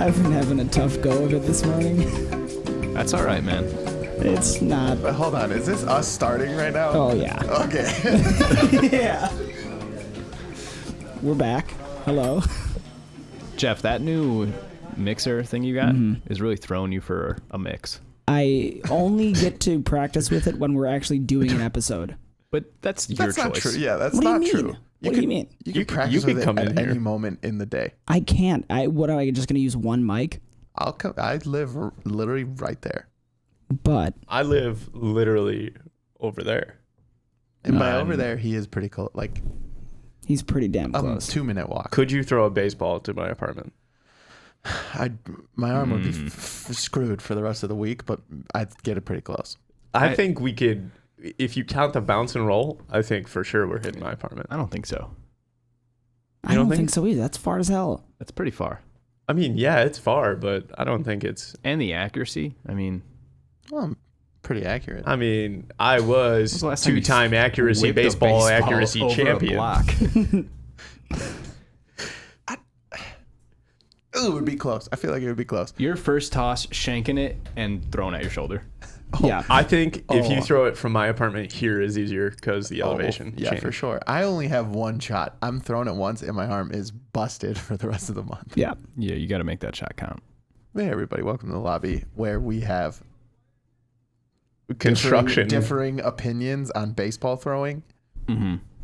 I've been having a tough go of it this morning. That's all right, man. It's not. But hold on, is this us starting right now? Oh, yeah. Okay. Yeah. We're back. Hello. Jeff, that new mixer thing you got is really throwing you for a mix. I only get to practice with it when we're actually doing an episode. But that's your That's not choice. true. Yeah, that's What do you not mean? true. What do you mean? You can practice you can with come it in at here. any moment in the day. I can't. What am I just going to use one mic? I'll come. I live literally right there. But I live literally over there. And by over there, he is pretty close. Like he's pretty damn a close. 2-minute walk. Could you throw a baseball to my apartment? My arm would be screwed for the rest of the week, but I'd get it pretty close. I think we could, if you count the bounce and roll, I think for sure we're hitting my apartment. I don't think so. I don't think so either. That's far as hell. That's pretty far. I mean, yeah, it's far, but I don't think it's... And the accuracy, I mean... Well, I'm pretty accurate. I mean, I was the last time you two-time accuracy whipped a baseball accuracy over a champion. block. Ooh, it would be close. I feel like it would be close. Your first toss, shanking it and throwing at your shoulder. Yeah. I think if you Oh. throw it from my apartment here is easier because the elevation Yeah, change. for sure. I only have one shot. I'm throwing it once, and my arm is busted for the rest of the month. Yeah. Yeah, you got to make that shot count. Hey, everybody. Welcome to the lobby, where we have Construction. differing opinions on baseball throwing.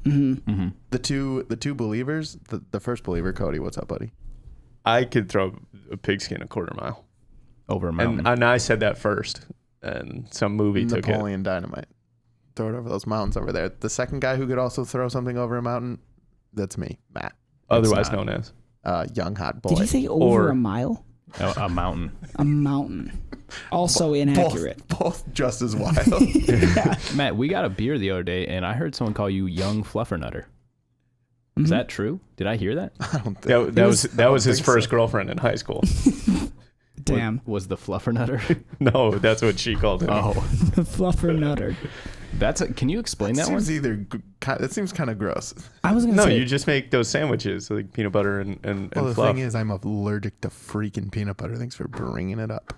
The two believers. The first believer, Cody. What's up, buddy? I could throw a pigskin a quarter mile. Over a mountain. And I said that first, and some movie took it. Napoleon Dynamite. Throw it over those mountains over there. The second guy who could also throw something over a mountain, that's me, Matt. Otherwise not. known as. Young hot boy. Did you say over Or- a mile? A mountain. A mountain. Also inaccurate. Both just as wild. Matt, we got a beer the other day, and I heard someone call you Young Fluffernutter. Is that true? Did I hear that? I don't think. That was his think first so. girlfriend in high school. Damn. Was the Fluffernutter? No, that's what she called him. Oh, The fluffer nutter. can you explain that one? That seems kind of gross. I was going to No, say. you just make those sandwiches like peanut butter and Well, the fluff. thing is, I'm allergic to freaking peanut butter. Thanks for bringing it up.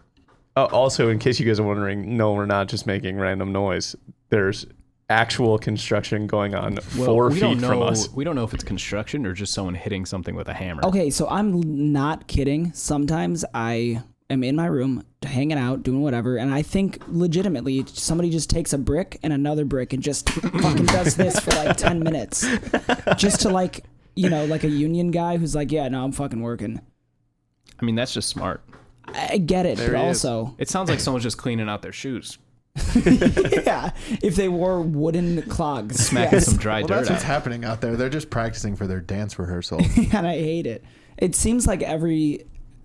Also, in case you guys are wondering, no, we're not just making random noise. There's actual construction going on 4 we don't feet know, from us. We don't know if it's construction or just someone hitting something with a hammer. Okay, so I'm not kidding. Sometimes I am in my room hanging out, doing whatever, and I think legitimately somebody just takes a brick and another brick and just fucking does this for like 10 minutes. Just to like, like a union guy who's like, yeah, no, I'm fucking working. I mean, that's just smart. I get it, There but he is. also, It sounds like someone's just cleaning out their shoes, yeah, if they wore wooden clogs. smacking yes. some dry Well, dirt that's what's out. happening out there. They're just practicing for their dance rehearsal. And I hate it. It seems like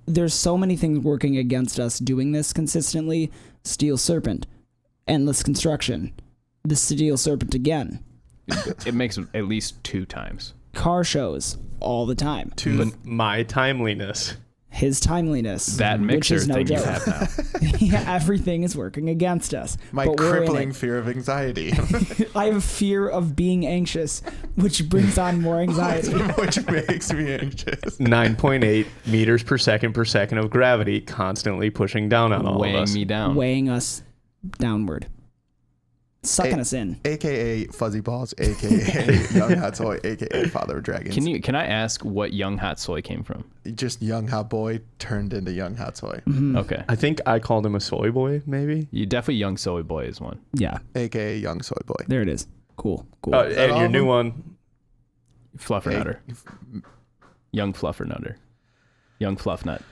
there's so many things working against us doing this consistently. Steel Serpent, endless construction, the Steel Serpent again, It makes it at least 2 times. car shows all the time, My timeliness. his timeliness, That which mixer is no thing you joke. have now. Yeah, everything is working against us. My but we're in crippling it. fear of anxiety, I have a fear of being anxious, which brings on more anxiety. which makes me anxious. 9.8 meters per second of gravity constantly pushing down on all of Weighing us. me down. Weighing us downward, sucking us in. AKA Fuzzy Balls, AKA Young Hot Toy, AKA Father of Dragons. Can I ask what Young Hot Soy came from? Just Young Hot Boy turned into Young Hot Toy, Okay. I think I called him a soy boy, maybe. You definitely Young Soy Boy is one. Yeah, AKA Young Soy Boy. there it is. Cool. And that all your of new them? one, Fluffernutter. Young Fluffernutter. Young Fluffnut.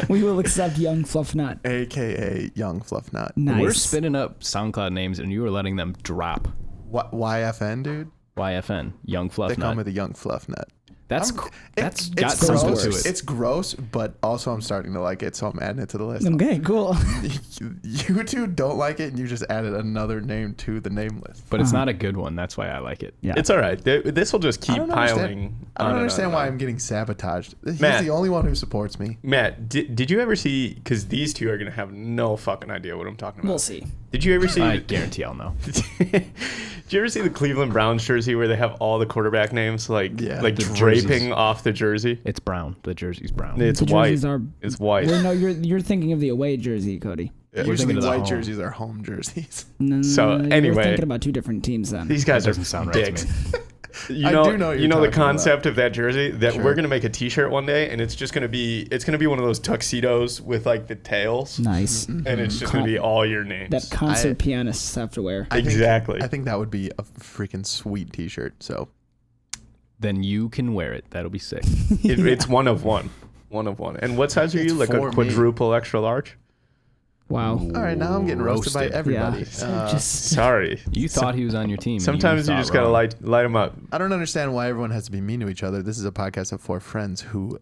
We will accept Young Fluffnut. AKA Young Fluff Nut. Nice. We're spinning up SoundCloud names and you are letting them drop. YFN, dude. YFN. Young They call me Fluffnut. the Young Fluff Nut. That's It's got something gross. to it. It's gross, but also I'm starting to like it, so I'm adding it to the list. Okay, cool. You two don't like it, and you just added another name to the name list. But it's not a good one. That's why I like it. Yeah. it's all right. This will just keep piling. I don't on and understand on why and on. I'm getting sabotaged. He's Matt. the only one who supports me. Matt, did you ever see, because these two are going to have no fucking idea what I'm talking about. We'll see. Did you ever see? I guarantee I'll know. Did you ever see the Cleveland Browns jersey where they have all the quarterback names like The draping jerseys. off the jersey? It's brown. The jersey's brown. It's The white. jerseys are- It's white. Well, no, you're thinking of the away jersey, Cody. You're Usually thinking of the white home. jerseys are home jerseys. No, So, you're anyway. thinking about two different teams then. These guys That are doesn't sound right to dicks. me. You I know, do know what you you're know the talking about. concept of that jersey that Sure. we're gonna make a T-shirt one day, and it's just gonna be one of those tuxedos with like the tails, Nice. and it's just gonna be all your names. That concert pianists have to wear. Exactly. I think that would be a freaking sweet T-shirt. So Then you can wear it. That'll be sick. It's one of one. And what size are It's you? Like for a me. quadruple extra large? Wow. all right, now I'm getting roasted by Roasted. everybody. Yeah. So just Sorry. You thought he was on your team. and Sometimes you thought just gotta wrong. light them up. I don't understand why everyone has to be mean to each other. This is a podcast of four friends who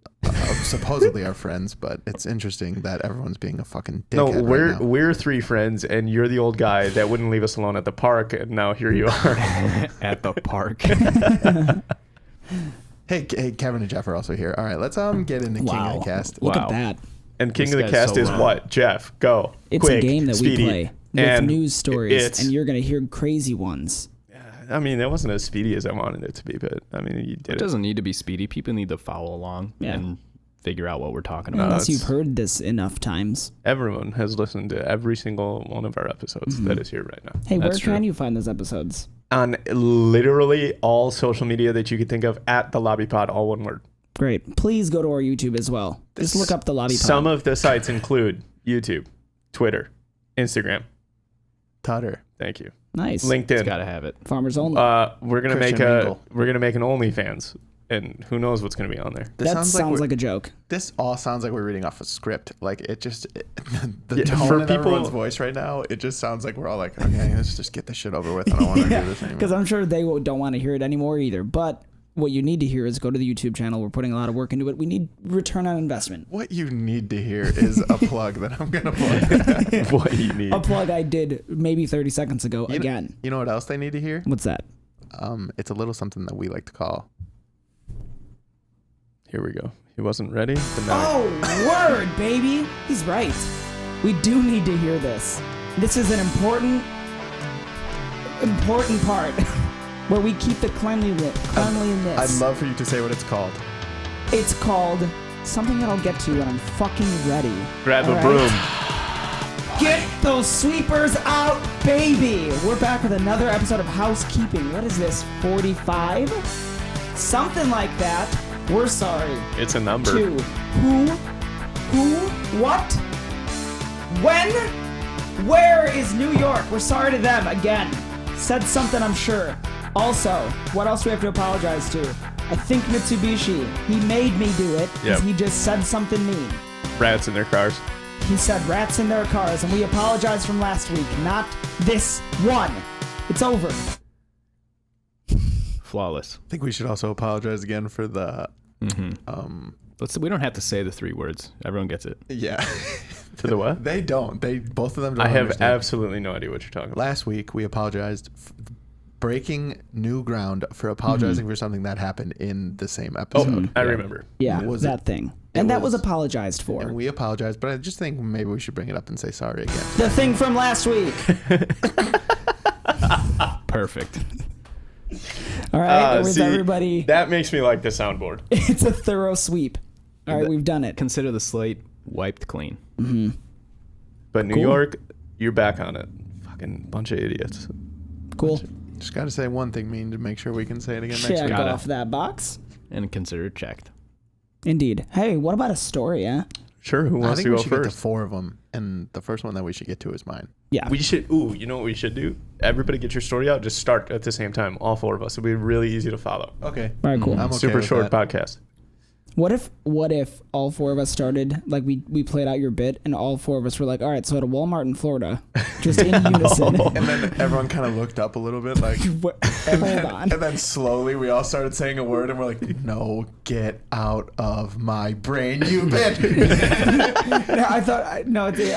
supposedly are friends, but it's interesting that everyone's being a fucking dickhead No, right now. we're three friends, and you're the old guy that wouldn't leave us alone at the park, and now here you are. at the park. Hey, Kevin and Jeff are also here. All right, let's get into King wow. of the Cast. Look Wow. at that. And King This of the guy's Cast so is wrong. what? Jeff, go. It's Quick, a game that speedy. we play with And news stories, it's- and you're going to hear crazy ones. I mean, that wasn't as speedy as I wanted it to be, but I mean, you did It it. doesn't need to be speedy. People need to follow along Yeah. and figure out what we're talking about. Unless it's- you've heard this enough times. Everyone has listened to every single one of our episodes that is here right now. Hey, That's where can true. you find those episodes? On literally all social media that you could think of, at the Lobby Pod, all one word. Great. Please go to our YouTube as well. Just look up the Lobby Pod. Some of the sites include YouTube, Twitter, Instagram. Tutter. Thank you. Nice. LinkedIn. Gotta have it. Farmers only. We're gonna Christian Mingle. make an OnlyFans, and who knows what's gonna be on there. This that sounds we're- like a joke. This all sounds like we're reading off a script. Like the Yeah, tone for in people- everyone's voice right now, it just sounds like we're all like, okay, let's just get this shit over with. I don't want to do this anymore. Because I'm sure they don't want to hear it anymore either. But what you need to hear is go to the YouTube channel. We're putting a lot of work into it. We need return on investment. What you need to hear is a plug that I'm gonna plug. What you need. A plug I did maybe 30 seconds ago again. You know what else they need to hear? What's that? It's a little something that we like to call. Here we go. He wasn't ready, but now. Oh, word, baby. He's right. We do need to hear this. This is an important part where we keep the cleanliness. I'd love for you to say what it's called. It's called something that I'll get to when I'm fucking ready. Grab All a right? broom. Get those sweepers out, baby! We're back with another episode of Housekeeping. What is this, 45? Something like that. We're sorry. It's a number. To who? What? When? Where is New York? We're sorry to them again. Said something, I'm sure. Also, what else do we have to apologize to? I think Mitsubishi. He made me do it because Yep. he just said something mean. Rats in their cars. He said rats in their cars, and we apologize from last week, not this one. It's over. Flawless. I think we should also apologize again for the. We don't have to say the 3 words. Everyone gets it. Yeah. To the what? They don't. Both of them don't I have understand. absolutely no idea what you're talking about. Last week we apologized, breaking new ground for apologizing for something that happened in the same episode. I remember. Yeah, Was that it- thing. it And that was was- apologized for. And we apologized, but I just think maybe we should bring it up and say sorry again. The thing from last week. Perfect. All right, with See, everybody. That makes me like the soundboard. It's a thorough sweep. All right, we've done it. Consider the slate wiped clean. But New Cool. York, you're back on it. Fucking bunch of idiots. Cool. Just got to say one thing mean to make sure we can say it again next Check week. Gotta. off that box. And consider it checked. Indeed. Hey, what about a story, huh? Sure, who I wants think to we go should get to first? 4 of them, and the first one that we should get to is mine. Yeah. We should. Ooh, you know what we should do? Everybody get your story out. Just start at the same time. All 4 of us. It'll be really easy to follow. Okay. All right, cool. I'm okay Super with short that. podcast. What if all 4 of us started, like we played out your bit, and all 4 of us were like, all right, so at a Walmart in Florida, just in unison. And then everyone kind of looked up a little bit like, Hold on. and then slowly we all started saying a word and we're like, no, get out of my brain, you bitch. No,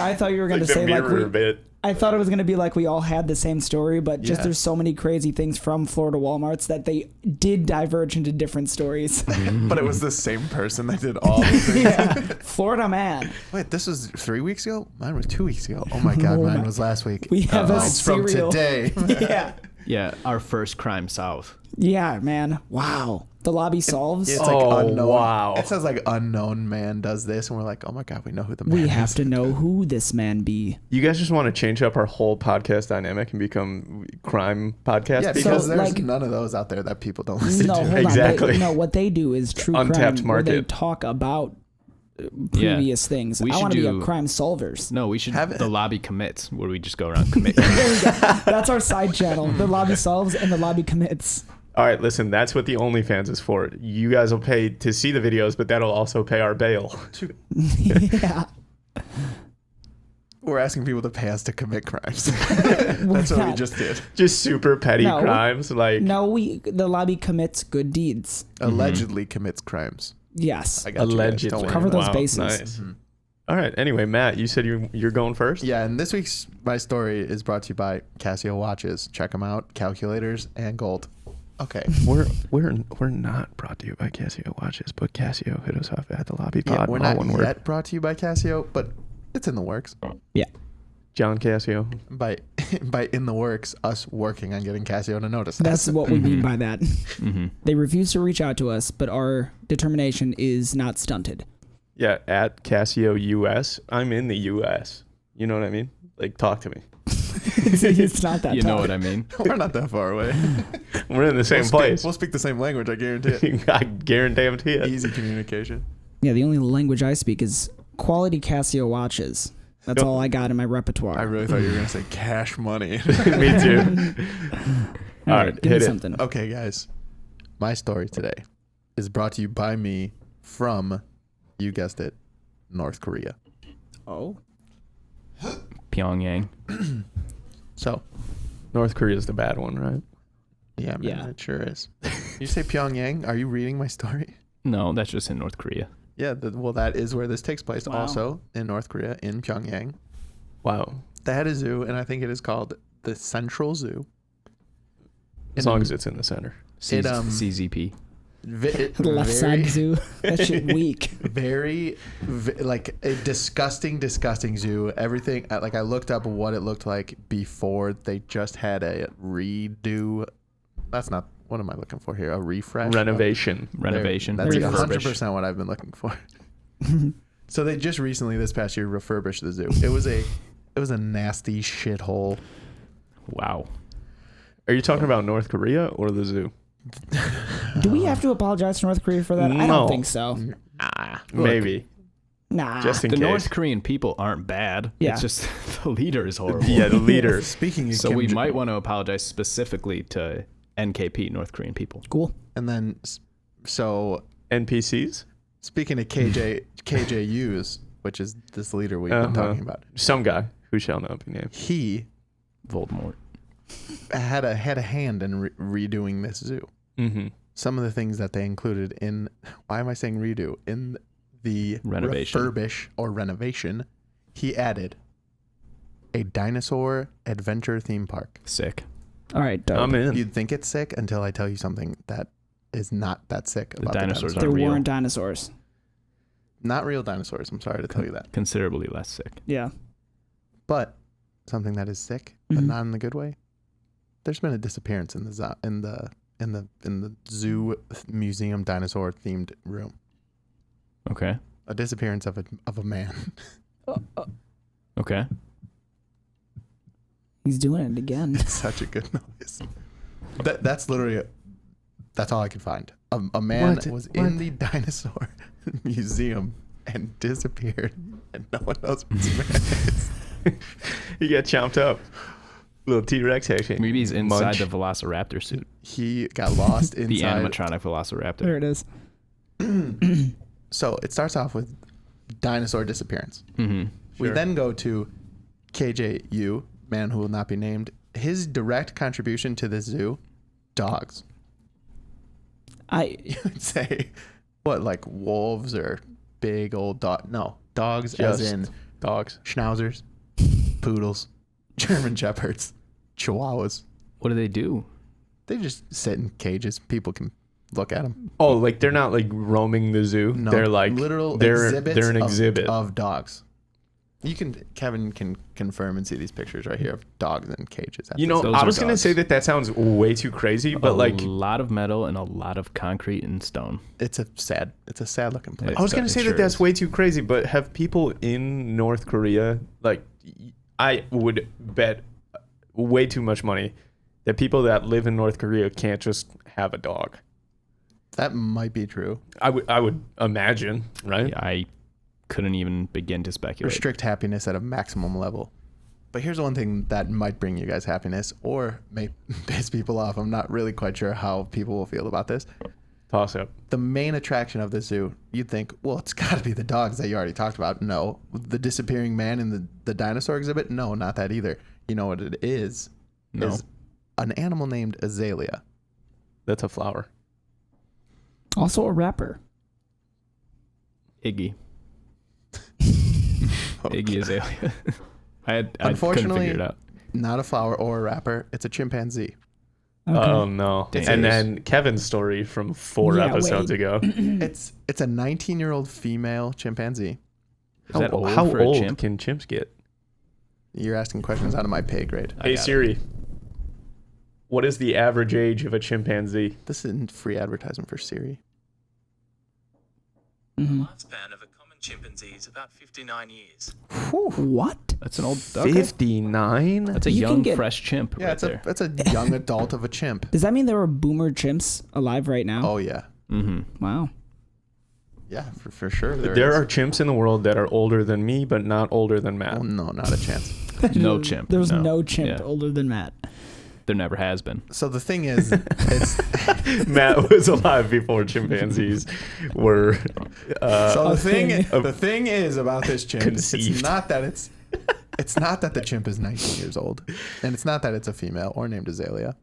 I thought you were going to Like the say like mirror bit. I thought it was going to be like we all had the same story, but just Yeah. there's so many crazy things from Florida Walmarts that they did diverge into different stories. But it was the same person that did all the things. Yeah. Florida man. Wait, this was 3 weeks ago? Mine was 2 weeks ago. Oh my God, Oh mine my- was last week. We have a Mine's from serial. today. Yeah. Yeah, our first crime solve. Yeah, man. Wow. The lobby solves. It's like Oh, unknown. wow. It says like unknown man does this, and we're like, oh my God, we know who the man We is. have to know who this man be. You guys just want to change up our whole podcast dynamic and become crime podcast? Yeah, people? because So, there's like- none of those out there that people don't listen No, to. hold Exactly. on. No, what they do is true Untapped crime, where they market. talk about previous things. We I should want to be a do- crime solvers. No, we should Have it. the lobby commits where we just go around commit. There we go. That's our side channel. The lobby solves and the lobby commits. All right, listen, that's what the OnlyFans is for. You guys will pay to see the videos, but that'll also pay our bail. Yeah. We're asking people to pay us to commit crimes. That's what we not. just did. Just super petty No. crimes. Like, No, the lobby commits good deeds. Allegedly commits crimes. Yes. I got you guys. allegedly. Don't worry. Cover those Wow, bases. Nice. All right, anyway, Matt, you said you're going first? Yeah, and this week's my story is brought to you by Casio watches. Check them out. Calculators and gold. Okay. We're not brought to you by Casio watches, but Casio hit us up at the lobby pod. Yeah, we're all not one word. yet brought to you by Casio, but it's in the works. Yeah. John Casio. By in the works, us working on getting Casio to notice That's us. what we mean by that. Mm-hmm. They refuse to reach out to us, but our determination is not stunted. Yeah, at Casio US. I'm in the US. You know what I mean? Like, talk to me. It's not that You know tough. what I mean? We're not that far away. We're in the same place. We'll speak the same language, I guarantee it. I guarantee it. Easy communication. Yeah, the only language I speak is quality Casio watches. That's Yep. all I got in my repertoire. I really thought you were going to say cash money. Me too. all right, right, give hit me it. something. Okay, guys. My story today is brought to you by me from, you guessed it, North Korea. Oh. Pyongyang. So, North Korea is the bad one, right? yeah, man, Yeah. it sure is. You say Pyongyang? Are you reading my story? No, that's just in North Korea. Yeah, well, that is where this takes place. Wow. Also in North Korea, in Pyongyang. Wow. They had a zoo, and I think it is called the Central Zoo. As long as it's in the center. CZP. The left side zoo. That shit weak. Like a disgusting zoo. Everything, like I looked up what it looked like before they just had a redo. That's not, what am I looking for here? A refresh? Renovation. Renovation. That's like Refurbish. 100% what I've been looking for. So they just recently, this past year, refurbished the zoo. It was a nasty shithole. Wow. Are you talking about North Korea or the zoo? Do we have to apologize to North Korea for that? I No. don't think so. Maybe. Nah. Just in The case. North Korean people aren't bad. Yeah. It's just the leader is horrible. Yeah, the leader. Speaking of So Kim we Jong- might want to apologize specifically to NKP, North Korean people. Cool. And then, so NPCs? speaking of KJUs, which is this leader we've been talking about, Some guy who shall not be named. he Voldemort. had a hand in redoing this zoo. Mm-hmm. Some of the things that they included in, why am I saying redo? In the Renovation. refurbish or renovation, he added a dinosaur adventure theme park. Sick. All right, dope. I'm in. You'd think it's sick until I tell you something that is not that sick about dinosaurs the there aren't real. weren't dinosaurs. Not real dinosaurs. I'm sorry to tell you that. Considerably less sick. Yeah. But something that is sick, but Mhm. not in the good way. There's been a disappearance in the zoo museum dinosaur themed room. Okay. A disappearance of a man. Okay. He's doing it again. Such a good noise. That's literally that's all I could find. A man was in the dinosaur museum and disappeared, and no one knows what this man is. He got chomped up. Little T-Rex action. Maybe he's inside Munch. the Velociraptor suit. He got lost inside. The animatronic Velociraptor. There it is. So it starts off with dinosaur disappearance. Mm-hmm. We Sure. then go to KJU, man who will not be named. His direct contribution to this zoo, dogs. You would say, what, like wolves or big old dog? No, dogs Just as in dogs. schnauzers, poodles, German Shepherds, Chihuahuas. What do they do? They just sit in cages. People can look at them. Oh, like they're not like roaming the zoo. No, They're like literal they're exhibits an exhibit. of dogs. Kevin can confirm and see these pictures right here of dogs in cages. You know, Those I are was gonna dogs. say that sounds way too crazy, but like a lot of metal and a lot of concrete and stone. it's a sad looking place. It- I was gonna it say sure that's is. way too crazy. But have people in North Korea, like, I would bet way too much money that people that live in North Korea can't just have a dog. That might be true. I would imagine, right? I couldn't even begin to speculate. Restrict happiness at a maximum level. But here's one thing that might bring you guys happiness or may piss people off. I'm not really quite sure how people will feel about this. Toss up. The main attraction of the zoo, you'd think, well, it's got to be the dogs that you already talked about. No. The disappearing man in the dinosaur exhibit? No, not that either. You know what it is? No. Is an animal named Azalea. That's a flower. Also a rapper. Iggy. Iggy Azalea. I couldn't Unfortunately, figure it out. not a flower or a rapper. It's a chimpanzee. Okay. Oh no! It's And a- then Kevin's story from 4 Yeah, episodes wait. ago. It's a 19-year-old female chimpanzee. Is that old How for a old chimp? can chimps get? You're asking questions out of my pay grade. I Hey got it. Siri, what is the average age of a chimpanzee? This isn't free advertisement for Siri. Mhm. Lifespan of a common chimpanzee is about 59 years. What? That's an old. Okay. 59. That's a You can young, get- fresh chimp Yeah, right there. it's a young adult of a chimp. Does that mean there are boomer chimps alive right now? Oh yeah, Mm-hmm. Wow. yeah, for sure. There is. are chimps in the world that are older than me, but not older than Matt. Oh, no, not a chance. No chimp. There's no. no chimp Yeah. older than Matt. There never has been. So the thing is, it's Matt was alive before chimpanzees were. so a the thing is about this chimp. Conceived. It's not that the chimp is 19 years old, and it's not that it's a female or named Azalea.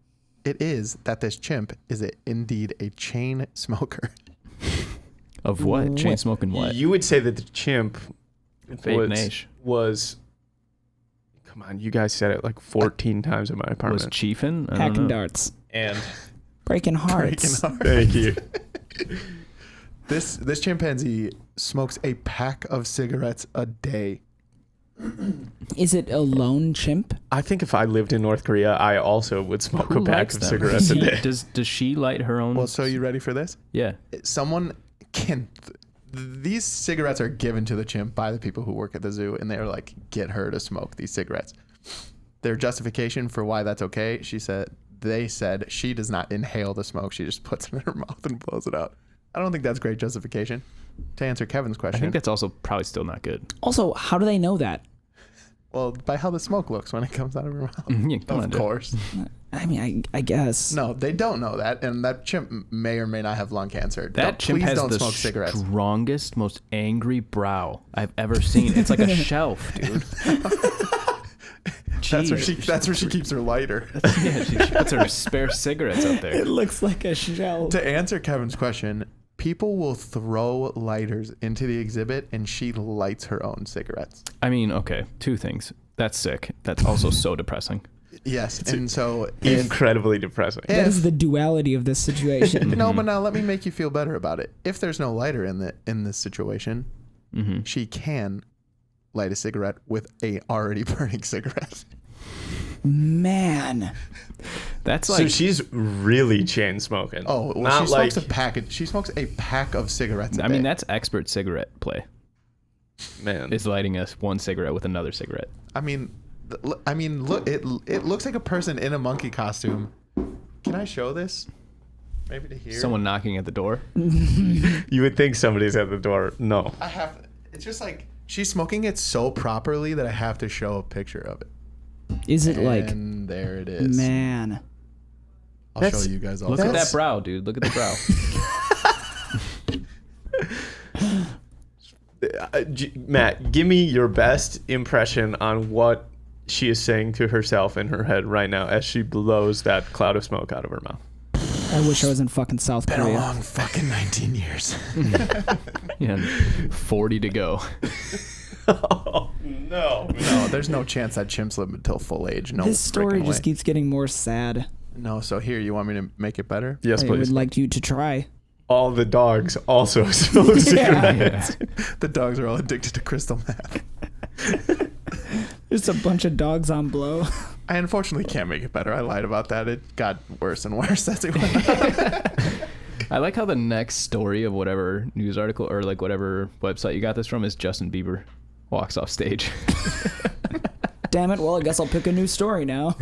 It is that this chimp is indeed a chain smoker. Of what? Chain smoking what? You would say that the chimp Fake Nash. was. Come on, you guys said it like 14 times in my Was apartment. chiefing? I don't Hacking know. darts. And Breaking hearts. thank you. This chimpanzee smokes a pack of cigarettes a day. Is it a lone chimp? I think if I lived in North Korea, I also would smoke Who a pack likes of them? cigarettes a day. Does she light her own? Well, so you ready for this? Yeah. Someone can. These cigarettes are given to the chimp by the people who work at the zoo, and they're like, get her to smoke these cigarettes. Their justification for why that's okay, they said she does not inhale the smoke. She just puts it in her mouth and blows it out. I don't think that's great justification. To answer Kevin's I question, think that's also probably still not good. Also, how do they know that? well, by how the smoke looks when it comes out of her mouth. Yeah, come on, Of dude. course. I mean, I guess. No, they don't know that, and that chimp may or may not have lung cancer. That chimp Please has don't the smoke cigarettes. strongest, most angry brow I've ever seen. It's like a shelf, dude. Jeez. That's where she keeps her lighter. Yeah, she puts her spare cigarettes up there. It looks like a shell. To answer Kevin's question, people will throw lighters into the exhibit, and she lights her own cigarettes. I mean, okay, two things. That's sick. That's also so depressing. Yes, and so if, Incredibly depressing. That is the duality of this situation. no, but now let me make you feel better about it. If there's no lighter in this situation, Mm-hmm. she can light a cigarette with a already burning cigarette. Man. That's So like she's really chain smoking. Oh, well, not she like smokes a package. She smokes a pack of cigarettes. I mean, that's expert cigarette play. man. Is lighting us one cigarette with another cigarette. I mean, look. It looks like a person in a monkey costume. Can I show this? Maybe to here. Someone knocking at the door. You would think somebody's at the door. No. I have. It's just like she's smoking it so properly that I have to show a picture of it. Is it like, And there it is. man. I'll That's- show you guys all. Look at that brow, dude. Look at the brow. Matt, give me your best impression on what she is saying to herself in her head right now as she blows that cloud of smoke out of her mouth. I wish I was in fucking South Been a Korea. long fucking 19 years. Yeah, 40 to go. Oh, no. No, there's no chance that chimps live until full age. No, This story frickin' just way. keeps getting more sad. No, so here, you want me to make it better? Yes, I please. would like you to try. All the dogs also smoke cigarettes. The dogs are all addicted to crystal meth. There's a bunch of dogs on blow. I unfortunately can't make it better. I lied about that. It got worse and worse as it went on. I like how the next story of whatever news article or like whatever website you got this from is Justin Bieber walks off stage. Damn it. Well, I guess I'll pick a new story now.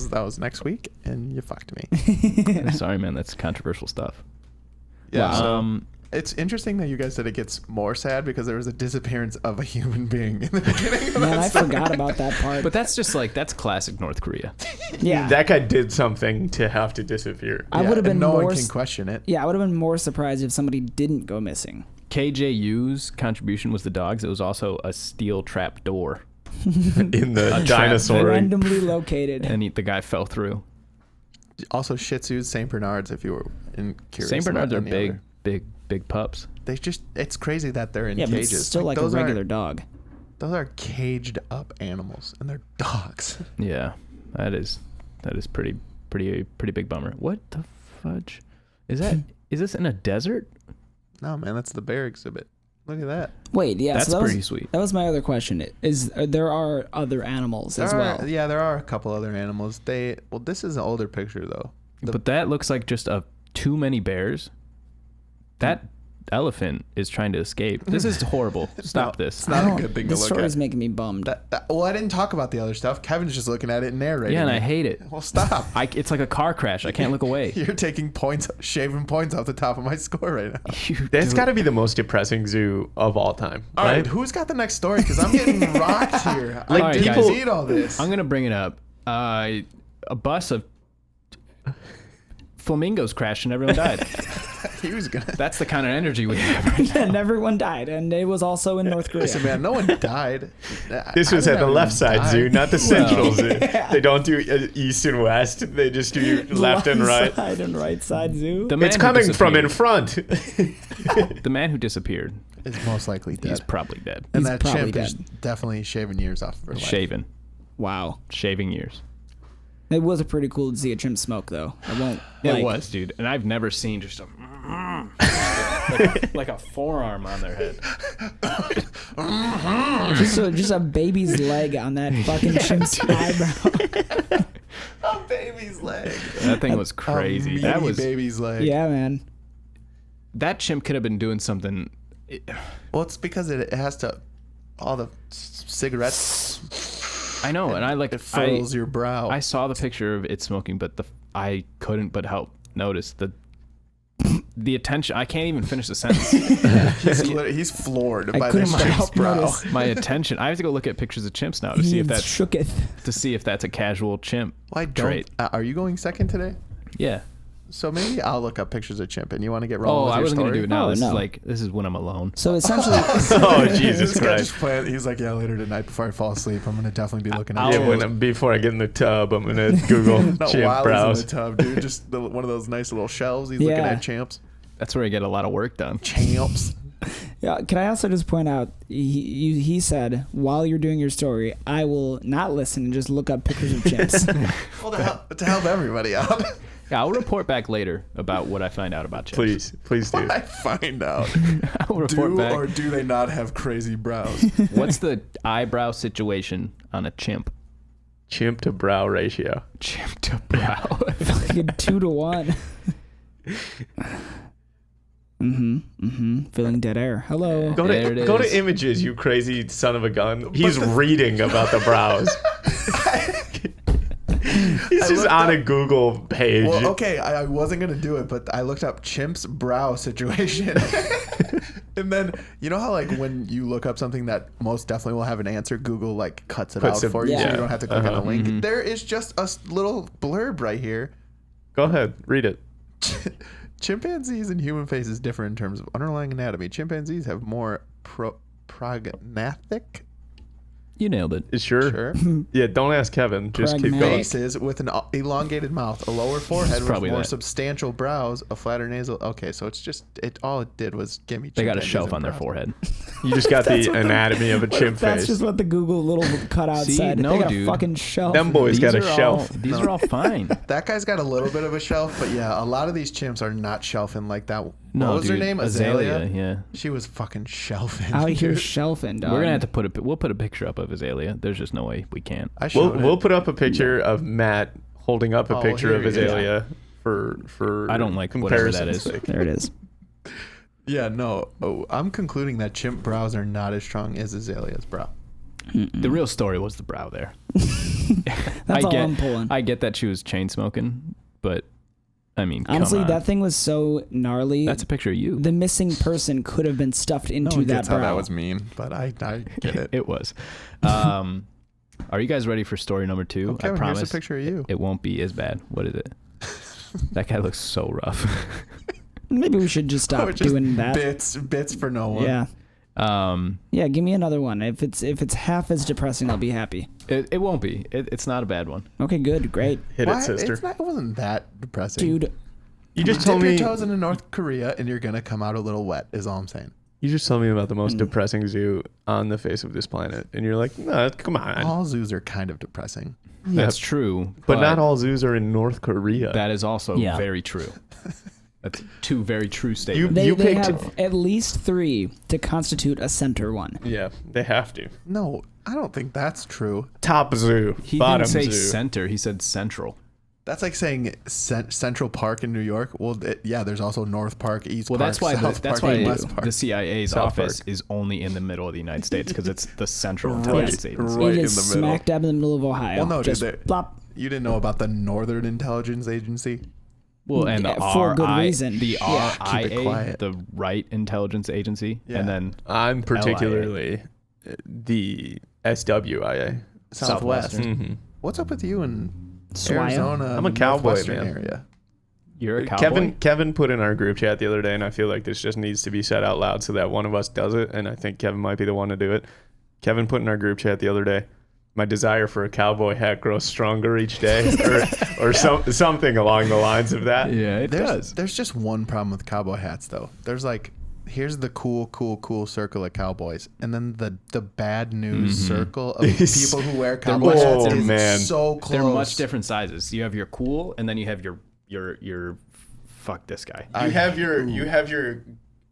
That was next week, and you fucked me. Sorry, man. That's controversial stuff. Yeah. Wow. So it's interesting that you guys said it gets more sad because there was a disappearance of a human being in the beginning of Man, that I story. forgot about that part. But that's just like, that's classic North Korea. yeah. That guy did something to have to disappear. I would have been and no more. one can question it. Yeah, I would have been more surprised if somebody didn't go missing. KJU's contribution was the dogs. It was also a steel trap door. In the dinosaur. Randomly located. And the guy fell through. Also, Shih Tzus, Saint Bernards. If you were curious, St. Bernards about are any big, other. big pups. They just—it's crazy that they're in Yeah, but cages. it's still like a those regular dog. Those are caged up animals, and they're dogs. Yeah, that is pretty big bummer. What the fudge? Is this in a desert? No, man, that's the bear exhibit. Look at that. Wait, yeah, That's so that was, pretty sweet. That was my other question. There are other animals as well. Yeah, there are a couple other animals. This is an older picture though. But that looks like just too many bears. That elephant is trying to escape. This is horrible. Stop this. It's not a good thing to This look story's at. making me bummed. Well, I didn't talk about the other stuff. Kevin's just looking at it and narrating. Yeah, and I it. hate it. Well, stop. It's like a car crash. I can't look away. You're taking points, shaving points off the top of my score right now. That's got to be the most depressing zoo of all time. All right, right? who's got the next story? Because I'm getting rocked here. Like, I people- didn't need all this. I'm gonna bring it up. A bus of flamingos crashed and everyone died. He was gonna. That's the kind of energy we have right now. And everyone died, and it was also in North Korea. Listen, man, no one died. This was I at the didn't left have anyone side die. zoo, not the central zoo. They don't do east and west. They just do left and right. Side and right side zoo. The man It's who coming from in disappeared- front. The man who disappeared. It's most likely dead. He's probably dead. and He's that probably chimp is dead. definitely shaving years off of her life. Shaven. Wow. Shaving years. It was a pretty cool to see a chimp smoke, though. I won't. It was, dude. And I've never seen just a like a forearm on their head. Just a baby's leg on that fucking chimp's eyebrow. A baby's leg. That thing was crazy. A That meaty was baby's leg. Yeah, man. that chimp could have been doing something. Well, it's because it has to. All the cigarettes. I know, and I like It furrows your brow. I saw the picture of it smoking, but I couldn't but help notice the attention. I can't even finish the sentence. He's floored I by couldn't this but chimp's help brow. notice. My attention. I have to go look at pictures of chimps now to see if He that's shooketh. a casual chimp Why don't? trait. Are you going second today? Yeah. So maybe I'll look up pictures of chimp, and you want to get rolling Oh, with I your wasn't story? gonna do it now. Oh, this no. is when I'm alone. So essentially, Oh, Jesus This guy Christ. just planned. He's like, yeah, later tonight before I fall asleep, I'm gonna definitely be looking at. I'll- Yeah, before I get in the tub, I'm going to Google Not chimp while brows. he's in the tub, dude. Just one of those nice little shelves. He's looking Yeah. at champs. That's where I get a lot of work done. Champs. yeah, can I also just point out, he said, while you're doing your story, I will not listen and just look up pictures of chimps. Well, to help everybody out. Yeah, I'll report back later about what I find out about chimps. Please do. I find out. I'll report Do back. or do they not have crazy brows? What's the eyebrow situation on a chimp? Chimp to brow ratio. Chimp to brow. Fucking 2-1. Feeling dead air. Hello. Go There to it go is. to images, you crazy son of a gun. He's reading about the brows. He's just looked on up- a Google page. Well, okay, I wasn't gonna do it, but I looked up chimp's brow situation, and then you know how like when you look up something that most definitely will have an answer, Google like cuts it Puts out it- for you, so yeah. you don't have to click on the link. Mhm. There is just a little blurb right here. Go ahead, read it. Chimpanzees and human faces differ in terms of underlying anatomy. Chimpanzees have more prognathic. You nailed it. Sure. Sure. Yeah, don't ask Kevin. Just keep going. Faces with an elongated mouth, a lower forehead with probably more that. substantial brows, a flatter nasal. Okay, so it's just all it did was give me. They got a chimpanzees shelf and on their brows. forehead. You just got the anatomy of a chimp That's face. just what the Google little cutout See? said. No, they got dude. a fucking shelf. Them boys got a shelf. These are all fine. That guy's got a little bit of a shelf, but yeah, a lot of these chimps are not shelving like that. No, what was her dude, name? Azalea. Yeah. She was fucking shelving. Out here dude. shelfing, dog. We're gonna have to we'll put a picture up of Azalea. There's just no way we can't. I showed We'll it. put up a picture of Matt holding up a Oh, picture here of he is. Azalea for I don't like whatever that comparison's is. sake. There it is. Yeah, no. Oh, I'm concluding that chimp brows are not as strong as Azalea's brow. The real story was the brow there. That's all I'm pulling. I get that she was chain smoking, but I mean, Honestly, come on. that thing was so gnarly. That's a picture of you. The missing person could have been stuffed No into one that gets brow. how that was mean, but I get it. It was. Are you guys ready for story number 2? Okay, I promise here's a picture of you. it won't be as bad. What is it? That guy looks so rough. Maybe we should just stop Oh, just doing that. Bits for no one. Yeah. Um, Yeah, give me another one. If it's half as depressing, I'll be happy. it won't be. It's not a bad one. Okay, good, great. Hit Why? it, sister. It wasn't that depressing. Dude, You just Dip told your me. toes into North Korea and you're gonna come out a little wet. Is all I'm saying. You just told me about the most depressing zoo on the face of this planet, and you're like, no, come on. All zoos are kind of depressing. That's true. But not all zoos are in North Korea. That is also Yeah. very true. That's two very true statements. they picked. have at least 3 to constitute a center one. Yeah, they have to. No, I don't think that's true. Top zoo, He bottom didn't say zoo. center. He said central. That's like saying Central Park in New York. Well, yeah, there's also North Park, East Well, Park, that's why South that's Park, why and West Park. the CIA's South office Park. is only in the middle of the United States because it's the Central Right. Intelligence Agency. Right it in is the middle. smack dab in the middle of Ohio. Well, no, dude, just they- plop. You didn't know about the Northern Intelligence Agency? Well, and the Yeah, for good reason. the Yeah. Keep it RIA, quiet. the Right Intelligence Agency, Yeah. and then I'm particularly the SWIA. Southwest. Mhm. What's up with you in Swire? Arizona? I'm a cowboy, Northwestern man. area. you're a cowboy. Kevin put in our group chat the other day, and I feel like this just needs to be said out loud so that one of us does it, and I think Kevin might be the one to do it. Kevin put in our group chat the other day, my desire for a cowboy hat grows stronger each day, or something along the lines of that. Yeah, it does. There's just one problem with cowboy hats, though. There's like, here's the cool circle of cowboys, and then the bad news circle of people who wear cowboy much- hats oh, is man. so close. They're much different sizes. You have your cool, and then you have your fuck this guy.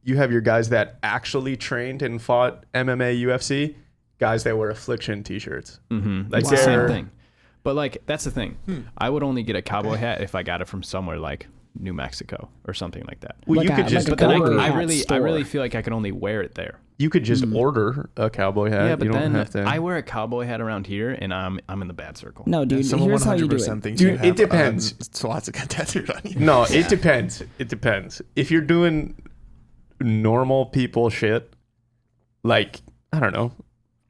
You have your guys that actually trained and fought MMA, UFC, guys that wear Affliction t-shirts. Mm-hmm. Like It's the same they're- thing. But like that's the thing. I would only get a cowboy hat if I got it from somewhere like New Mexico or something like that. Well, Like you a- could just like But then cowboy I hat really store. feel like I can only wear it there. you could just order a cowboy hat. Yeah, but you don't then have to. I wear a cowboy hat around here, and I'm in the bad circle. No, dude, Someone here's how you do 100% it. thinks Dude, you it have, depends. swastika tattooed on you. No, it depends. It depends. If you're doing normal people shit, like, I don't know,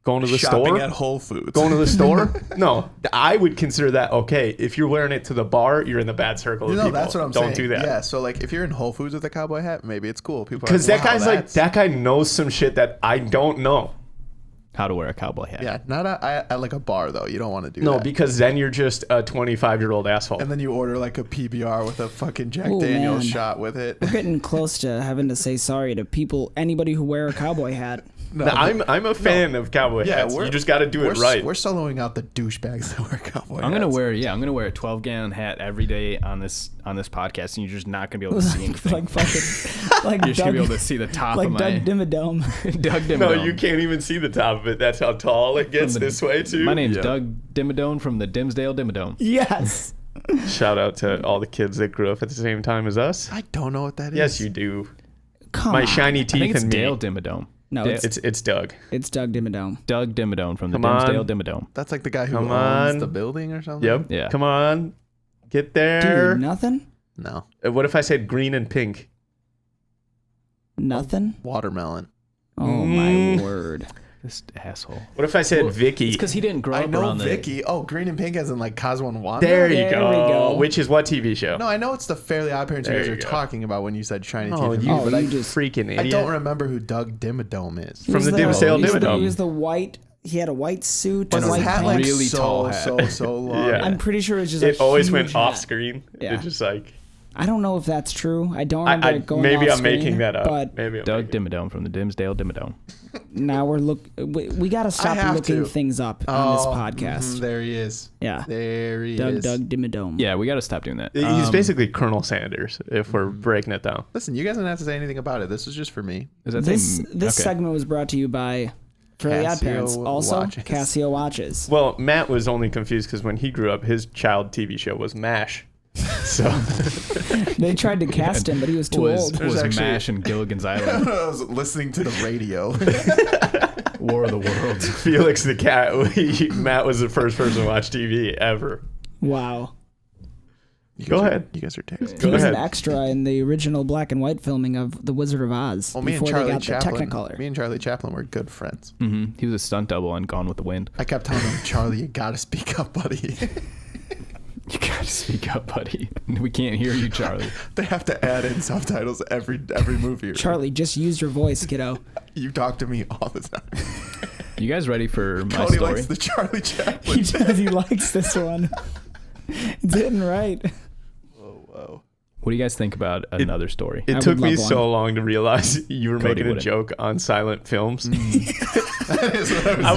going to the Shopping store. at Whole Foods. Going to the store? No, I would consider that okay. If you're wearing it to the bar, you're in the bad circle of No, people. that's what I'm Don't saying. do that. Yeah, so like if you're in Whole Foods with a cowboy hat, maybe it's cool. People Because are that wow, guy's like, that's- that guy knows some shit that I don't know. How to wear a cowboy hat? Yeah, not at like a bar though. You don't want to do No, that. because then you're just a 25-year-old asshole. And then you order like a PBR with a fucking Jack Ooh, Daniels man. shot with it. We're getting close to having to say sorry to anybody who wear a cowboy hat. No, Now, I'm a fan of cowboy hats. You just got to do it right. We're soloing out the douchebags that wear cowboy I'm gonna hats. wear a 12-gallon hat every day on this podcast, and you're just not gonna be able to see anything. like fucking, like You're just gonna Doug, be able to see the top like of Doug my Dimmadome. Doug Dimmadome. No, you can't even see the top of it. That's how tall it gets this way, too. My name's Yeah. Doug Dimmadome from the Dimsdale Dimmadome. Yes. Shout out to all the kids that grew up at the same time as us. I don't know what that is. Yes, you do. Come My on. shiny I think teeth it's and Dale me. Dimmadome. No, Dale- It's Doug. it's Doug Dimmadome. Doug Dimmadome from the Come on. Dimsdale Dimmadome. That's like the guy who Come owns on. the building or something. Yep. Yeah. Come on. Get there. Dude, nothing? No, What if I said green and pink? Nothing? watermelon. Oh, Mm. my word. This asshole. What if I said Well, Vicky? It's because he didn't grow I up know around Vicky. Oh, green and pink as in like Cosmo and Wanda. There you There go. we go. Which is what TV show? No, I know it's the Fairly Odd Parents you There guys you are go. talking about when you said shiny Oh, teeth. and you, me, Oh, but you I, just- freaking idiot. I don't remember who Doug Dimmadome is. He From was the Dimsdale he was Dimmadome. He was the white he had a white suit And and a white hat like pants. really tall hat. so long. Yeah. I'm pretty sure it was just It a always huge went off hat. screen. Yeah. It just like I don't know if that's true. I don't remember it going maybe off I'm making screen, that up. But Maybe I'm Doug making- Dimmadome from the Dimsdale Dimmadome. now we got to stop have looking to. things up on this podcast. There he is. Yeah. There he Doug is. Dimmadome. Yeah, we got to stop doing that. He's basically Colonel Sanders if we're breaking it down. Listen, you guys don't have to say anything about it. This was just for me. Is that This same- this okay. segment was brought to you by Fairly Odd Casio Parents. Also, watches. Casio watches. Well, Matt was only confused because when he grew up, his child TV show was MASH. So They tried to cast him, but he was too old. There's was actually- MASH and Gilligan's Island. I was listening to the radio. War of the Worlds. Felix the cat, Matt was the first person to watch TV ever. Wow. Go ahead. You guys are dicks. He Go was ahead. an extra in the original black and white filming of The Wizard of Oz Well, me and before they Charlie got Chaplin. the Technicolor. Me and Charlie Chaplin were good friends. He was a stunt double on Gone with the Wind. I kept telling him, Charlie, you gotta speak up, buddy. You gotta speak up, buddy. We can't hear you, Charlie. They have to add in subtitles every movie. Charlie, just use your voice, kiddo. You talk to me all the time. You guys ready for my Cody story? likes the Charlie Chaplin. He does. He likes this one. It's hitting right. Whoa. What do you guys think about another story? I It would took me love so one. long to realize you were Cody making a wouldn't. joke on silent films. That is what I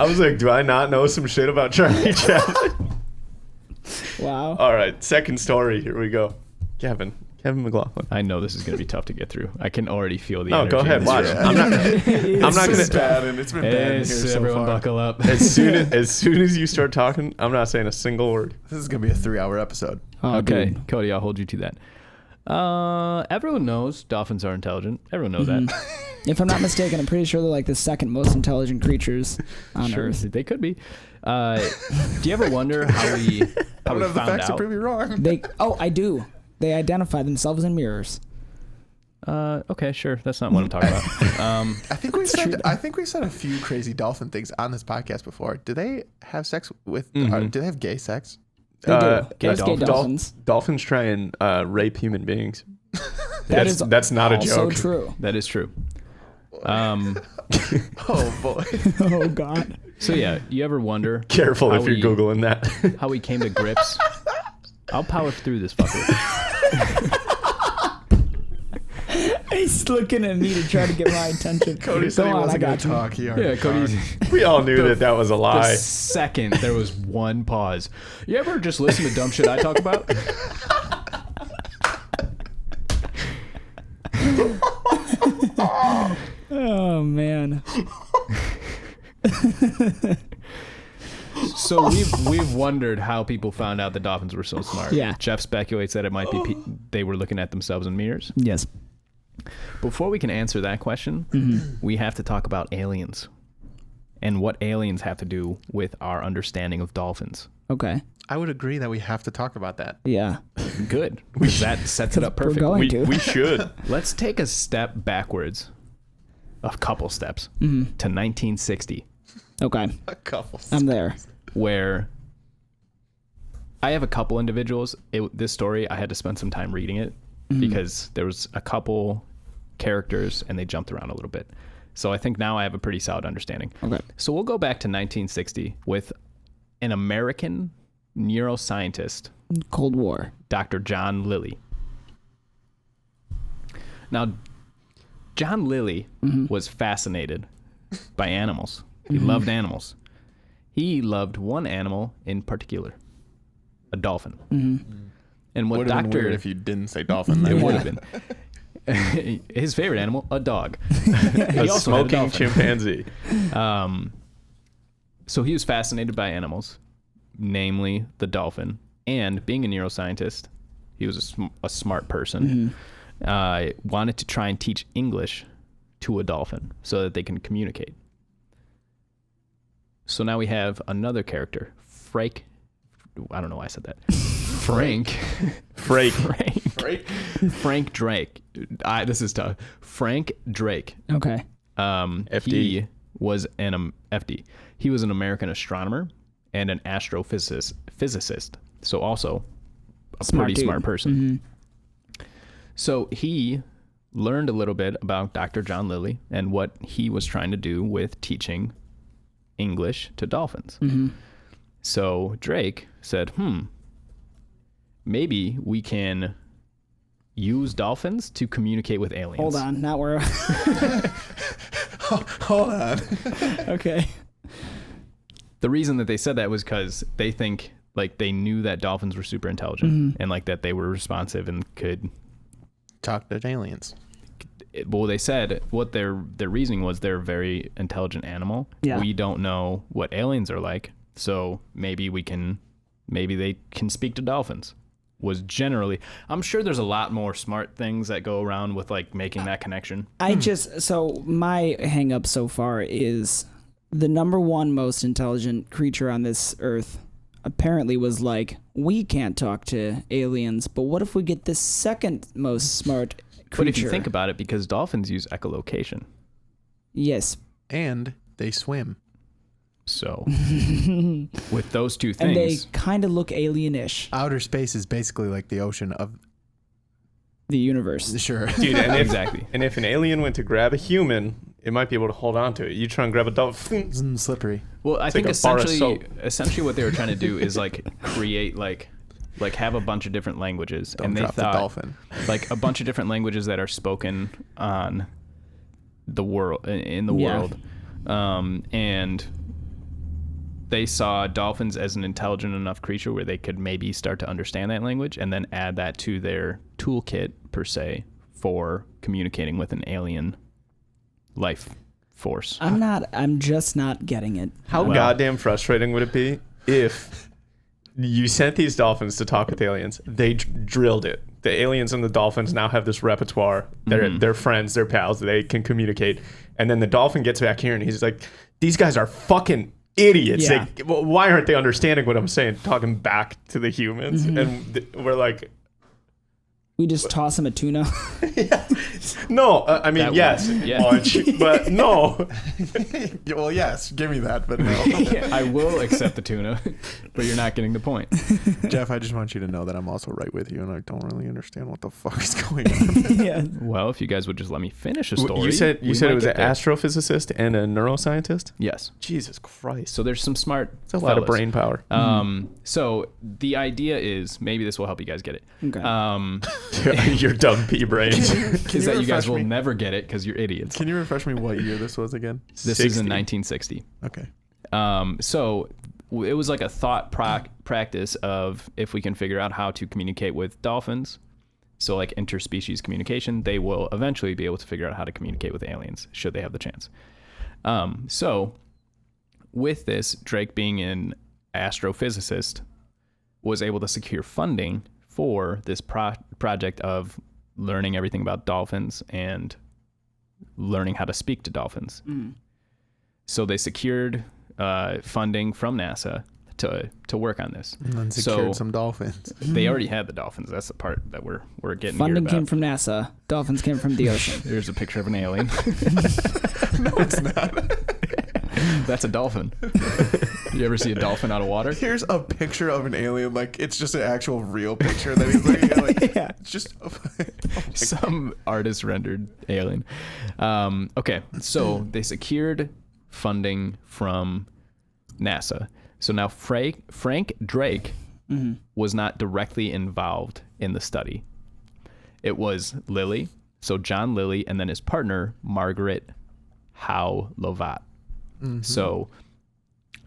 was like, do I not know some shit about Charlie Chaplin? Wow. All right, second story. Here we go. Kevin McLaughlin. I know this is gonna be tough to get through. I can already feel the No, energy. go in ahead. this Watch. room. I'm not It's gonna. bad, and it's been bad in here Yes, so everyone far. buckle up. As soon as you start talking, I'm not saying a single word. This is gonna be a 3-hour episode. Oh, Okay, dude. Cody, I'll hold you to that. Everyone knows dolphins are intelligent. Everyone knows that. If I'm not mistaken, I'm pretty sure they're like the second most intelligent creatures on Sure, Earth. they could be. Do you ever wonder how we I don't have the found facts to out? prove you wrong. I do. They identify themselves in mirrors. Okay, sure. That's not what I'm talking about. I think we said a few crazy dolphin things on this podcast before. Do they have sex with? Do they have gay sex? They do. gay There's gay dolphins. dolphins. Dolphins try and rape human beings. That's not a also joke. true. That is true. Oh boy. Oh God. So yeah, you ever wonder Careful how if you're we- googling that. how we came to grips? I'll power through this fucker. He's looking at me to try to get my attention. Cody said Go he on, I wasn't gonna got you. talk. He already Yeah, Cody's. talked. We all knew that was a The lie. second there was one pause. You ever just listen to dumb shit I talk about? Oh man. So we've wondered how people found out the dolphins were so smart. Yeah. Jeff speculates that it might be they were looking at themselves in mirrors. Yes. Before we can answer that question, we have to talk about aliens and what aliens have to do with our understanding of dolphins. Okay. I would agree that we have to talk about that. Yeah. Good. That sets it up We're perfectly. going to. We should. Let's take a step backwards, a couple steps, to 1960, Okay. A couple. I'm there. where I have a couple individuals. This story, I had to spend some time reading it because there was a couple characters and they jumped around a little bit. So I think now I have a pretty solid understanding. Okay. So we'll go back to 1960 with an American neuroscientist, Cold War. Dr. John Lilly. Now, John Lilly was fascinated by animals. He loved animals. He loved one animal in particular, a dolphin. And what Would have been Dr. weird if you didn't say dolphin. It Then. would have been. His favorite animal, a dog. A He also had a smoking dolphin. chimpanzee. So he was fascinated by animals, namely the dolphin. And being a neuroscientist, he was a smart person. Wanted to try and teach English to a dolphin so that they can communicate. So now we have another character, Frank. I don't know why I said that. Frank. Frank. Frank Drake. This is tough. Frank Drake. Okay. FD. He was an FD. He was an American astronomer and an astrophysicist. So also a Smart pretty dude. smart person. So he learned a little bit about Dr. John Lilly and what he was trying to do with teaching English to dolphins. So Drake said, maybe we can use dolphins to communicate with aliens. Hold on, not where. Hold on. Okay. The reason that they said that was because they think, like, they knew that dolphins were super intelligent and like that they were responsive and could Talk to aliens. well, they said what their reasoning was they're a very intelligent animal. Yeah. We don't know what aliens are like, so maybe they can speak to dolphins. Was generally, I'm sure there's a lot more smart things that go around with like making that connection. So my hang up so far is the number one most intelligent creature on this earth apparently was like, we can't talk to aliens, but what if we get the second most smart creature? But if you think about it, because dolphins use echolocation. Yes. And they swim. So with those two And they things, kind of look alienish, Outer space is basically like the ocean of the universe. sure. Dude, and if, exactly. and if an alien went to grab a human, it might be able to hold on to it. You try and grab a dolphin. Slippery. Well, I think like a bar of essentially what they were trying to do is like create like have a bunch of different languages, Don't and they drop the thought dolphin. like a bunch of different languages that are spoken on the world in the Yeah. world, and they saw dolphins as an intelligent enough creature where they could maybe start to understand that language and then add that to their toolkit per se for communicating with an alien life force. I'm just not getting it. How goddamn frustrating would it be if you sent these dolphins to talk with aliens? They drilled it. The aliens and the dolphins now have this repertoire. They're friends, they're pals, they can communicate. And then the dolphin gets back here and he's like, these guys are fucking idiots. Yeah. Why aren't they understanding what I'm saying? Talking back to the humans. And we're like, We just toss him a tuna. no, I mean, That yes, one, yeah. lunch, but no. Well, yes, give me that, but no. I will accept the tuna, but you're not getting the point. Jeff, I just want you to know that I'm also right with you, and I don't really understand what the fuck is going on. Yeah. Well, if you guys would just let me finish a story. You said we it might was an get there. astrophysicist and a neuroscientist? Yes. Jesus Christ. So there's some smart That's a lot of fellas. brain power. So the idea is, maybe this will help you guys get it. Okay. Your dumb pea brains. Is that you guys refresh will me? never get it because you're idiots. Can you refresh me what year this was again? This is in 1960. Okay. So it was like a thought practice of, if we can figure out how to communicate with dolphins, so like interspecies communication, they will eventually be able to figure out how to communicate with aliens, should they have the chance. So with this, Drake, being an astrophysicist, was able to secure funding for this project of learning everything about dolphins and learning how to speak to dolphins. So they secured funding from NASA to work on this. And then secured some dolphins. They already had the dolphins. That's the part that we're getting Funding weird came about. from NASA. Dolphins came from the ocean. There's a picture of an alien. No, it's not. That's a dolphin. You ever see a dolphin out of water? Here's a picture of an alien, like it's just an actual real picture that he's looking at. Like, Yeah. it's just. Some artist rendered alien. Okay, so they secured funding from NASA. So now Frank Drake was not directly involved in the study. It was Lilly, so John Lilly, and then his partner, Margaret Howe Lovat. So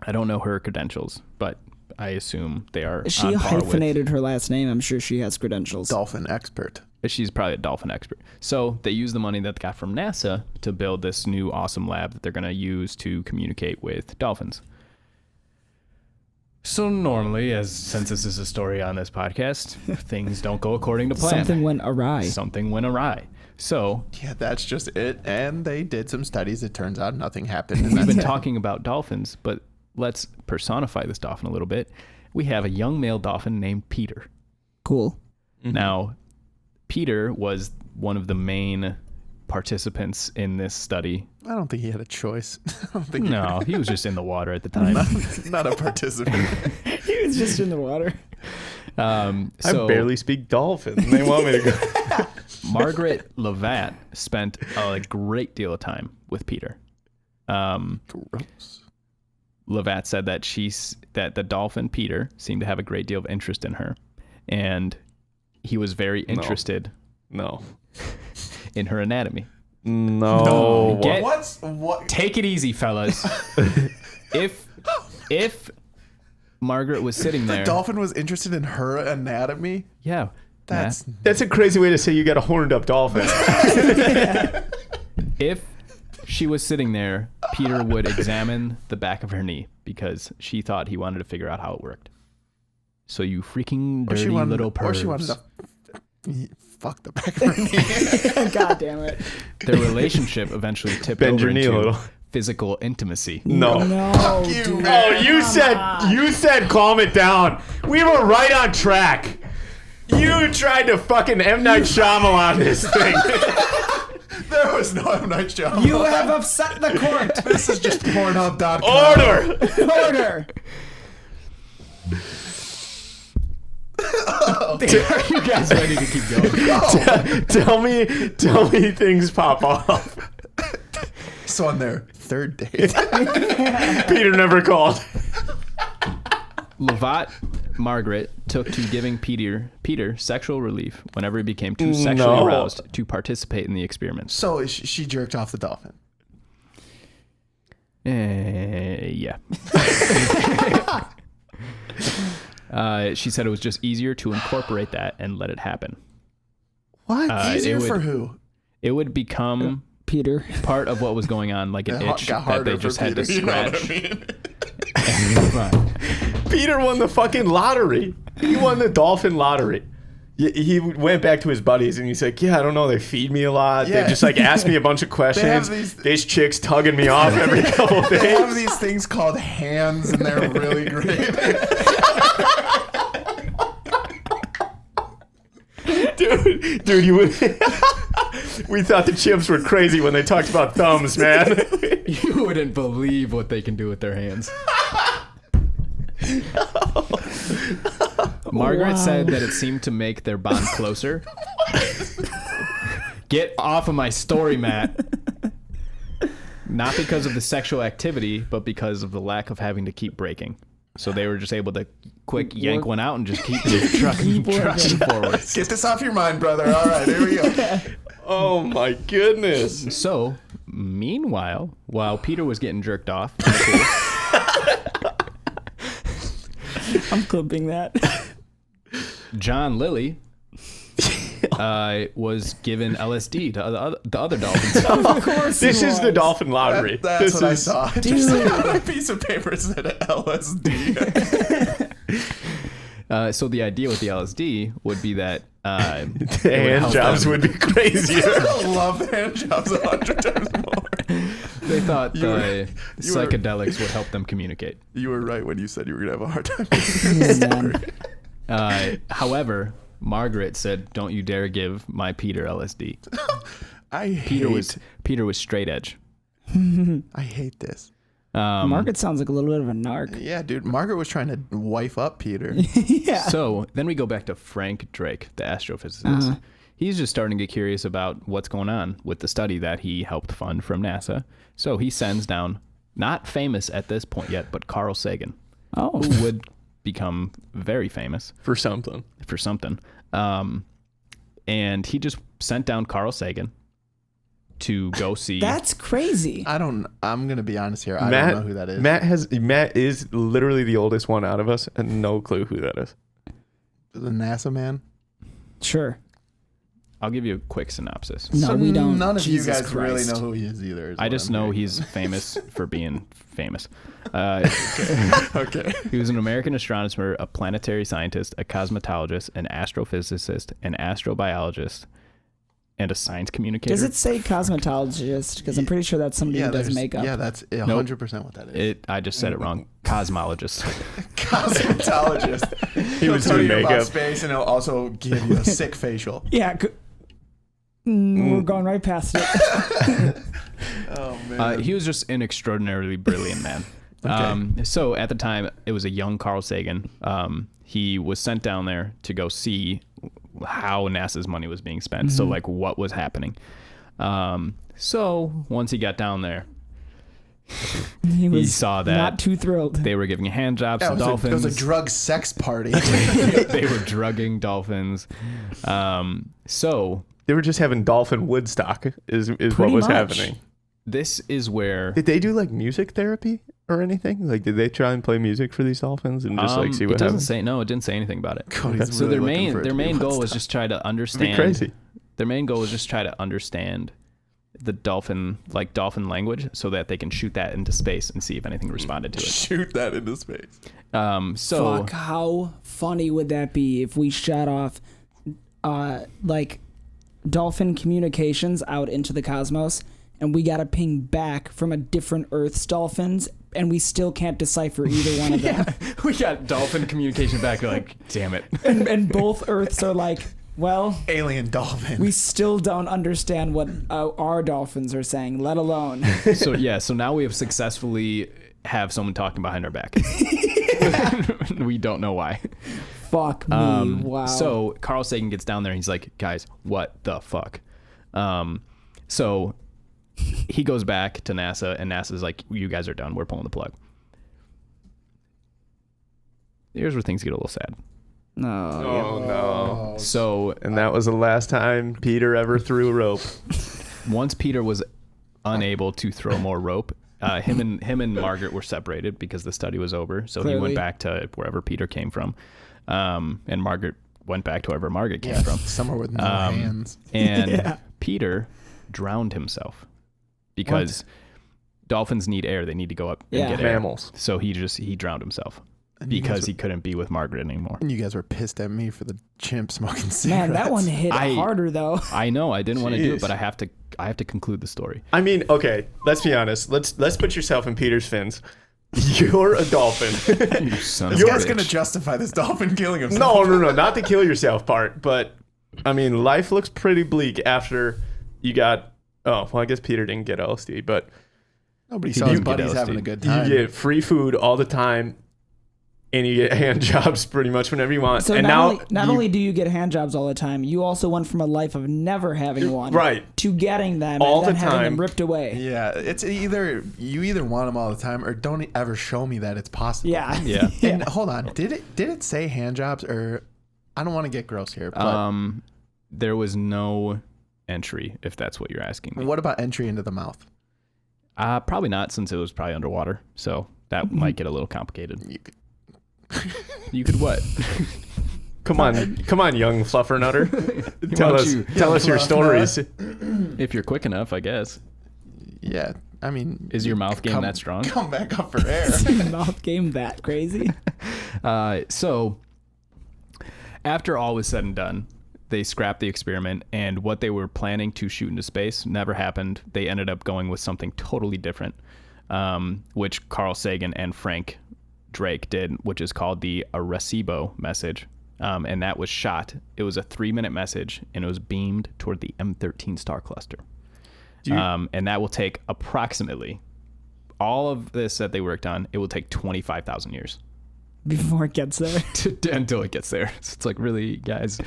I don't know her credentials, but I assume they are She on par with. hyphenated her last name. I'm sure she has credentials. Dolphin expert. She's probably a dolphin expert. So they used the money that they got from NASA to build this new awesome lab that they're going to use to communicate with dolphins. So normally, since this is a story on this podcast, things don't go according to plan. Something went awry. Something went awry. So Yeah, that's just it. And they did some studies. It turns out nothing happened. And we've that's been it. talking about dolphins, but let's personify this dolphin a little bit. We have a young male dolphin named Peter. Cool. Now, Peter was one of the main participants in this study. I don't think he had a choice. I don't think No, he was just in the water at the time. not a participant. He was just in the water. I So barely speak dolphin. And they want me to go. Margaret Lovat spent a great deal of time with Peter. Gross. Levat said that that the dolphin Peter seemed to have a great deal of interest in her, and he was very interested No. in her anatomy. No. What? Take it easy, fellas. if Margaret was sitting there, The dolphin was interested in her anatomy? yeah, That's That's a crazy way to say you got a horned up dolphin. if she was sitting there, Peter would examine the back of her knee because she thought he wanted to figure out how it worked. So you freaking dirty little pervs. Or she wanted to fuck the back of her knee. God damn it. Their relationship eventually tipped Bend over your knee a into little. physical intimacy. No. No. You, dude. man. Oh, you said calm it down. We were right on track. You tried to fucking M. Night Shyamalan this thing. There was no M. Night Shyamalan. You have upset the court. This is just Pornhub.com. Order. Order. Are you guys ready to keep going? Tell me things pop off. So on their third date. Peter never called. Levat Margaret took to giving Peter sexual relief whenever he became too sexually aroused to participate in the experiments. So she jerked off the dolphin. Yeah. She said it was just easier to incorporate that and let it happen. What? Easier it would- for who? It would become Peter. part of what was going on, like an itch Got that harder they for just had to Peter, you know what scratch. I mean? Peter won the fucking lottery. He won the dolphin lottery. He went back to his buddies and he's like, yeah, I don't know. They feed me a lot. Yeah. They just like ask me a bunch of questions. This chick's tugging me off every couple of days. They have these things called hands, and they're really great. Dude, you would. We thought the chimps were crazy when they talked about thumbs, man. You wouldn't believe what they can do with their hands. Margaret said that it seemed to make their bond closer. Get off of my story, Matt. Not because of the sexual activity, but because of the lack of having to keep breaking. So they were just able to quick yank one out and just keep trucking forward. Get this off your mind, brother. All right, here we go. Oh my goodness. So, meanwhile, while Peter was getting jerked off, I'm clipping that. John Lilly was given LSD to the other dolphins. Of course. This is the dolphin lottery. That's This what I is- saw. Just on a piece of paper said LSD. So the idea with the LSD would be that The hand jobs would be crazier. I love the hand jobs 100 times more. they thought You were- the you were- psychedelics would help them communicate. You were right when you said you were going to have a hard time. However, Margaret said, "Don't you dare give my Peter LSD." Peter was straight edge. I hate this. Margaret sounds like a little bit of a narc. Yeah, dude. Margaret was trying to wife up Peter. Yeah. So then we go back to Frank Drake, the astrophysicist. He's just starting to get curious about what's going on with the study that he helped fund from NASA. So he sends down, not famous at this point yet, but Carl Sagan, Oh. who would become very famous For something. for something. And he just sent down Carl Sagan to go see. That's crazy. I'm going to be honest here. I don't know who that is. Matt is literally the oldest one out of us and no clue who that is. The NASA man? Sure. I'll give you a quick synopsis. No, we don't. None of Jesus you guys really Christ. know who he is either. I just know he's famous for being famous. Okay. He was an American astronomer, a planetary scientist, a cosmetologist, an astrophysicist, an astrobiologist, and a science communicator. Does it say cosmetologist? Because I'm pretty sure that's somebody who does there's- makeup. Yeah, that's 100% what that is. I just said it wrong. Cosmologist. Cosmetologist. He was He'll tell doing you about makeup. space, and he'll also give you a sick facial. Yeah. We're going right past it. Oh man. He was just an extraordinarily brilliant man. Okay. So at the time, it was a young Carl Sagan. He was sent down there to go see how NASA's money was being spent. So like what was happening. So once he got down there, He saw that. Not too thrilled. They were giving hand jobs to it dolphins. was a drug sex party. They were drugging dolphins. So They were just having dolphin Woodstock is what Pretty was much. happening. this is where Did they do like music therapy or anything? Like, did they try and play music for these dolphins and just like see what it doesn't happens? say no. It didn't say anything about it. Cody's So really their looking for it main to be goal was Woodstock. just try to It'd be understand. crazy. Their main goal was just try to understand the dolphin language so that they can shoot that into space and see if anything responded to it. Shoot that into space. So Fuck, how funny would that be if we shot off like dolphin communications out into the cosmos and we got a ping back from a different Earth's dolphins and we still can't decipher either one of them. we got dolphin communication back. We're like, damn it. And both Earths are like, well, Alien dolphin. we still don't understand what our dolphins are saying, let alone. So now we have successfully have someone talking behind our back. We don't know why. Fuck me. Wow. So Carl Sagan gets down there and he's like, guys, what the fuck? So he goes back to NASA and NASA's like, you guys are done. We're pulling the plug. Here's where things get a little sad. No. Oh no. So And that was the last time Peter ever threw a rope. once Peter was unable to throw more rope, him and Margaret were separated because the study was over. So he Clearly. went back to wherever Peter came from. And Margaret went back to wherever Margaret came from. Somewhere with no hands. And Yeah. Peter drowned himself because dolphins need air. They need to go up and Yeah. get air. Mammals. So he drowned himself And you guys because were- he couldn't be with Margaret anymore. And you guys were pissed at me for the chimp smoking cigarettes. Man, that one hit harder though. I know I didn't want to do Jeez. it, but I have to conclude the story. I mean, okay, let's be honest. Let's put yourself in Peter's fins. You're a dolphin. You son This of a guy's bitch. gonna justify this dolphin killing himself. No, not the kill yourself part, but I mean, life looks pretty bleak after you got. Oh, well, I guess Peter didn't get LSD, but Nobody He saw his didn't get buddies having LSD. a good you time. get free food all the time, and you get hand jobs pretty much whenever you want. So and not now, only do you get hand jobs all the time, you also went from a life of never having one right to getting them All and then the having time. them ripped away. Yeah, it's either you want them all the time or don't ever show me that it's possible. Yeah. Yeah. And hold on, did it say hand jobs or I don't want to get gross here, but There was no entry, if that's what you're asking me. what about entry into the mouth? Probably not, since it was probably underwater. So that might get a little complicated. You could- You could what? come on, young fluffer nutter. tell Why us, don't tell us your fluff stories. If you're quick enough, I guess. Yeah, I mean, Is your mouth game that strong? Come back up for air. Mouth game that crazy. So after all was said and done, they scrapped the experiment, and what they were planning to shoot into space never happened. They ended up going with something totally different, which Carl Sagan and Frank Drake did, which is called the Arecibo message. And that was shot. It was a 3-minute message, and it was beamed toward the M13 star cluster. And that will take approximately all of this that they worked on. It will take 25,000 years. Before it gets there. Until it gets there. So it's like, really, guys, Do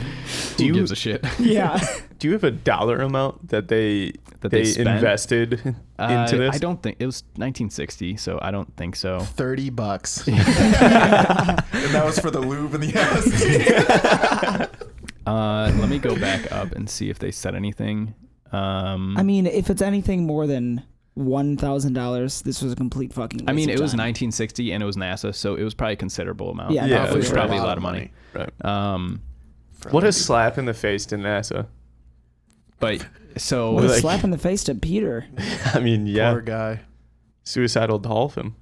who you- gives a shit? Yeah. Do you have a dollar amount that they spent? invested into this? I don't think it was 1960, so I don't think so. $30. And that was for the lube and the LSD. Let me go back up and see if they said anything. I mean, if it's anything more than $1,000, this was a complete fucking waste I mean, of it was time. 1960 and it was NASA, so it was probably a considerable amount. Yeah, Yeah, it was for probably a lot of money. Right. What a slap in the face to NASA. But so What a Like- slap in the face to Peter. I mean, yeah, Poor guy. suicidal dolphin.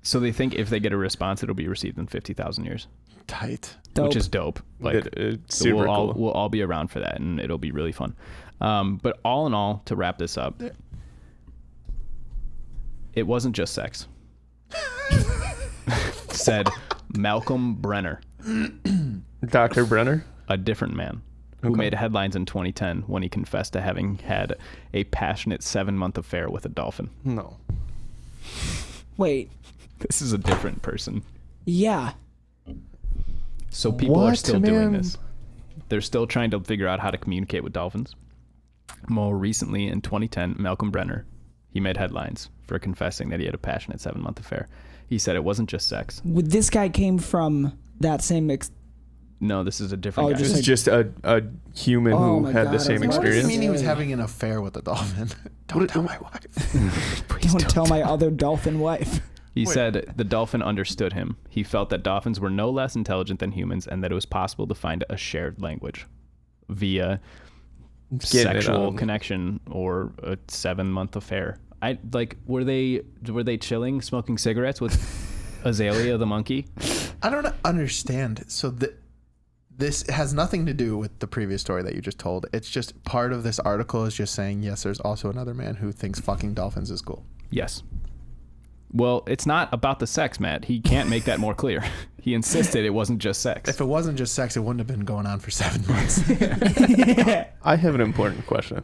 so they think if they get a response, it'll be received in 50,000 years, Tight. Dope. which is dope. Like, It's so super cool. we'll all be around for that, and it'll be really fun. But all in all, to wrap this up, it wasn't just sex. Said Malcolm Brenner, Dr. Brenner. a different man, who Okay. made headlines in 2010 when he confessed to having had a passionate 7-month affair with a dolphin. No. Wait. This is a different person. Yeah. So people are What, still doing man? this. They're still trying to figure out how to communicate with dolphins. More recently, in 2010, Malcolm Brenner, he made headlines for confessing that he had a passionate 7-month affair. He said it wasn't just sex. This guy came from that same. No, this is a different guy. This is just a human Oh who my had God, the same I was What do you experience. mean he was having an affair with a dolphin? Don't tell my wife. Don't tell my other dolphin wife. He said the dolphin understood him. He felt that dolphins were no less intelligent than humans and that it was possible to find a shared language via sexual connection or a 7-month affair. Were they chilling, smoking cigarettes with Azalea the monkey? I don't understand. So this has nothing to do with the previous story that you just told. It's just part of this article is just saying, yes, there's also another man who thinks fucking dolphins is cool. Yes. Well, it's not about the sex, Matt. He can't make that more clear. He insisted it wasn't just sex. If it wasn't just sex, it wouldn't have been going on for 7 months. I have an important question.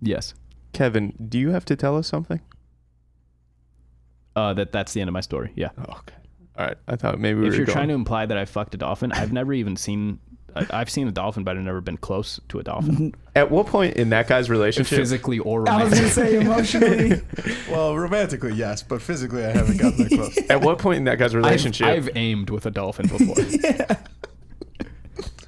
Yes. Kevin, do you have to tell us something? That's the end of my story. Yeah. Oh, okay. All right. I thought maybe we If were you're going. trying to imply that I fucked a dolphin, I've never even seen. I've seen a dolphin, but I've never been close to a dolphin, At what point in that guy's relationship? physically or I was romantically. gonna say emotionally. Well, romantically, yes, but physically, I haven't gotten that close. At what point in that guy's relationship? I've aimed with a dolphin before.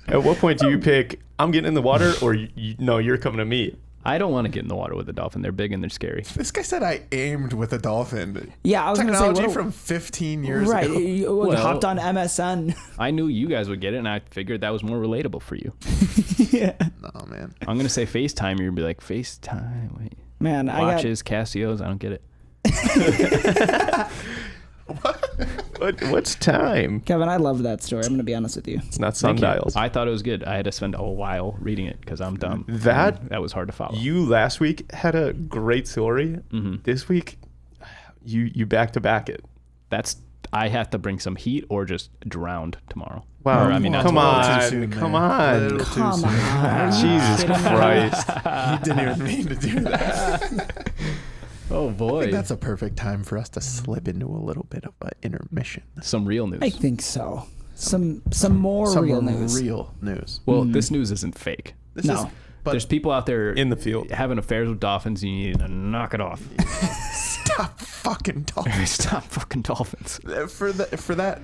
At what point do you pick? I'm getting in the water, or no, you're coming to me. I don't want to get in the water with a dolphin. They're big and they're scary. This guy said I aimed with a dolphin. Yeah, I was gonna say Technology what- from 15 years right. ago. You Well- hopped on MSN. I knew you guys would get it, and I figured that was more relatable for you. Yeah. No, man. I'm gonna say FaceTime. You'd be like FaceTime. Wait, Man, watches, Casios. I don't get it. What's time? Kevin, I loved that story. I'm gonna be honest with you. It's not Thank you. sundials. I thought it was good. I had to spend a while reading it because I'm dumb. That was hard to follow. You last week had a great story. Mm-hmm. This week, you back to back it. I have to bring some heat or just drowned tomorrow. Wow. Or, I mean, not come tomorrow. on. Too soon, Come man. on. Little too Come soon. on. Jesus Christ. You didn't even mean to do that. Oh I boy. think that's a perfect time for us to slip into a little bit of an intermission. Some real news. I think so. Some more Some real news. real news. Well, this news isn't fake. This No. is, but There's people out there In the field. having affairs with dolphins. You need to knock it off. stop fucking dolphins. Stop fucking dolphins. For that.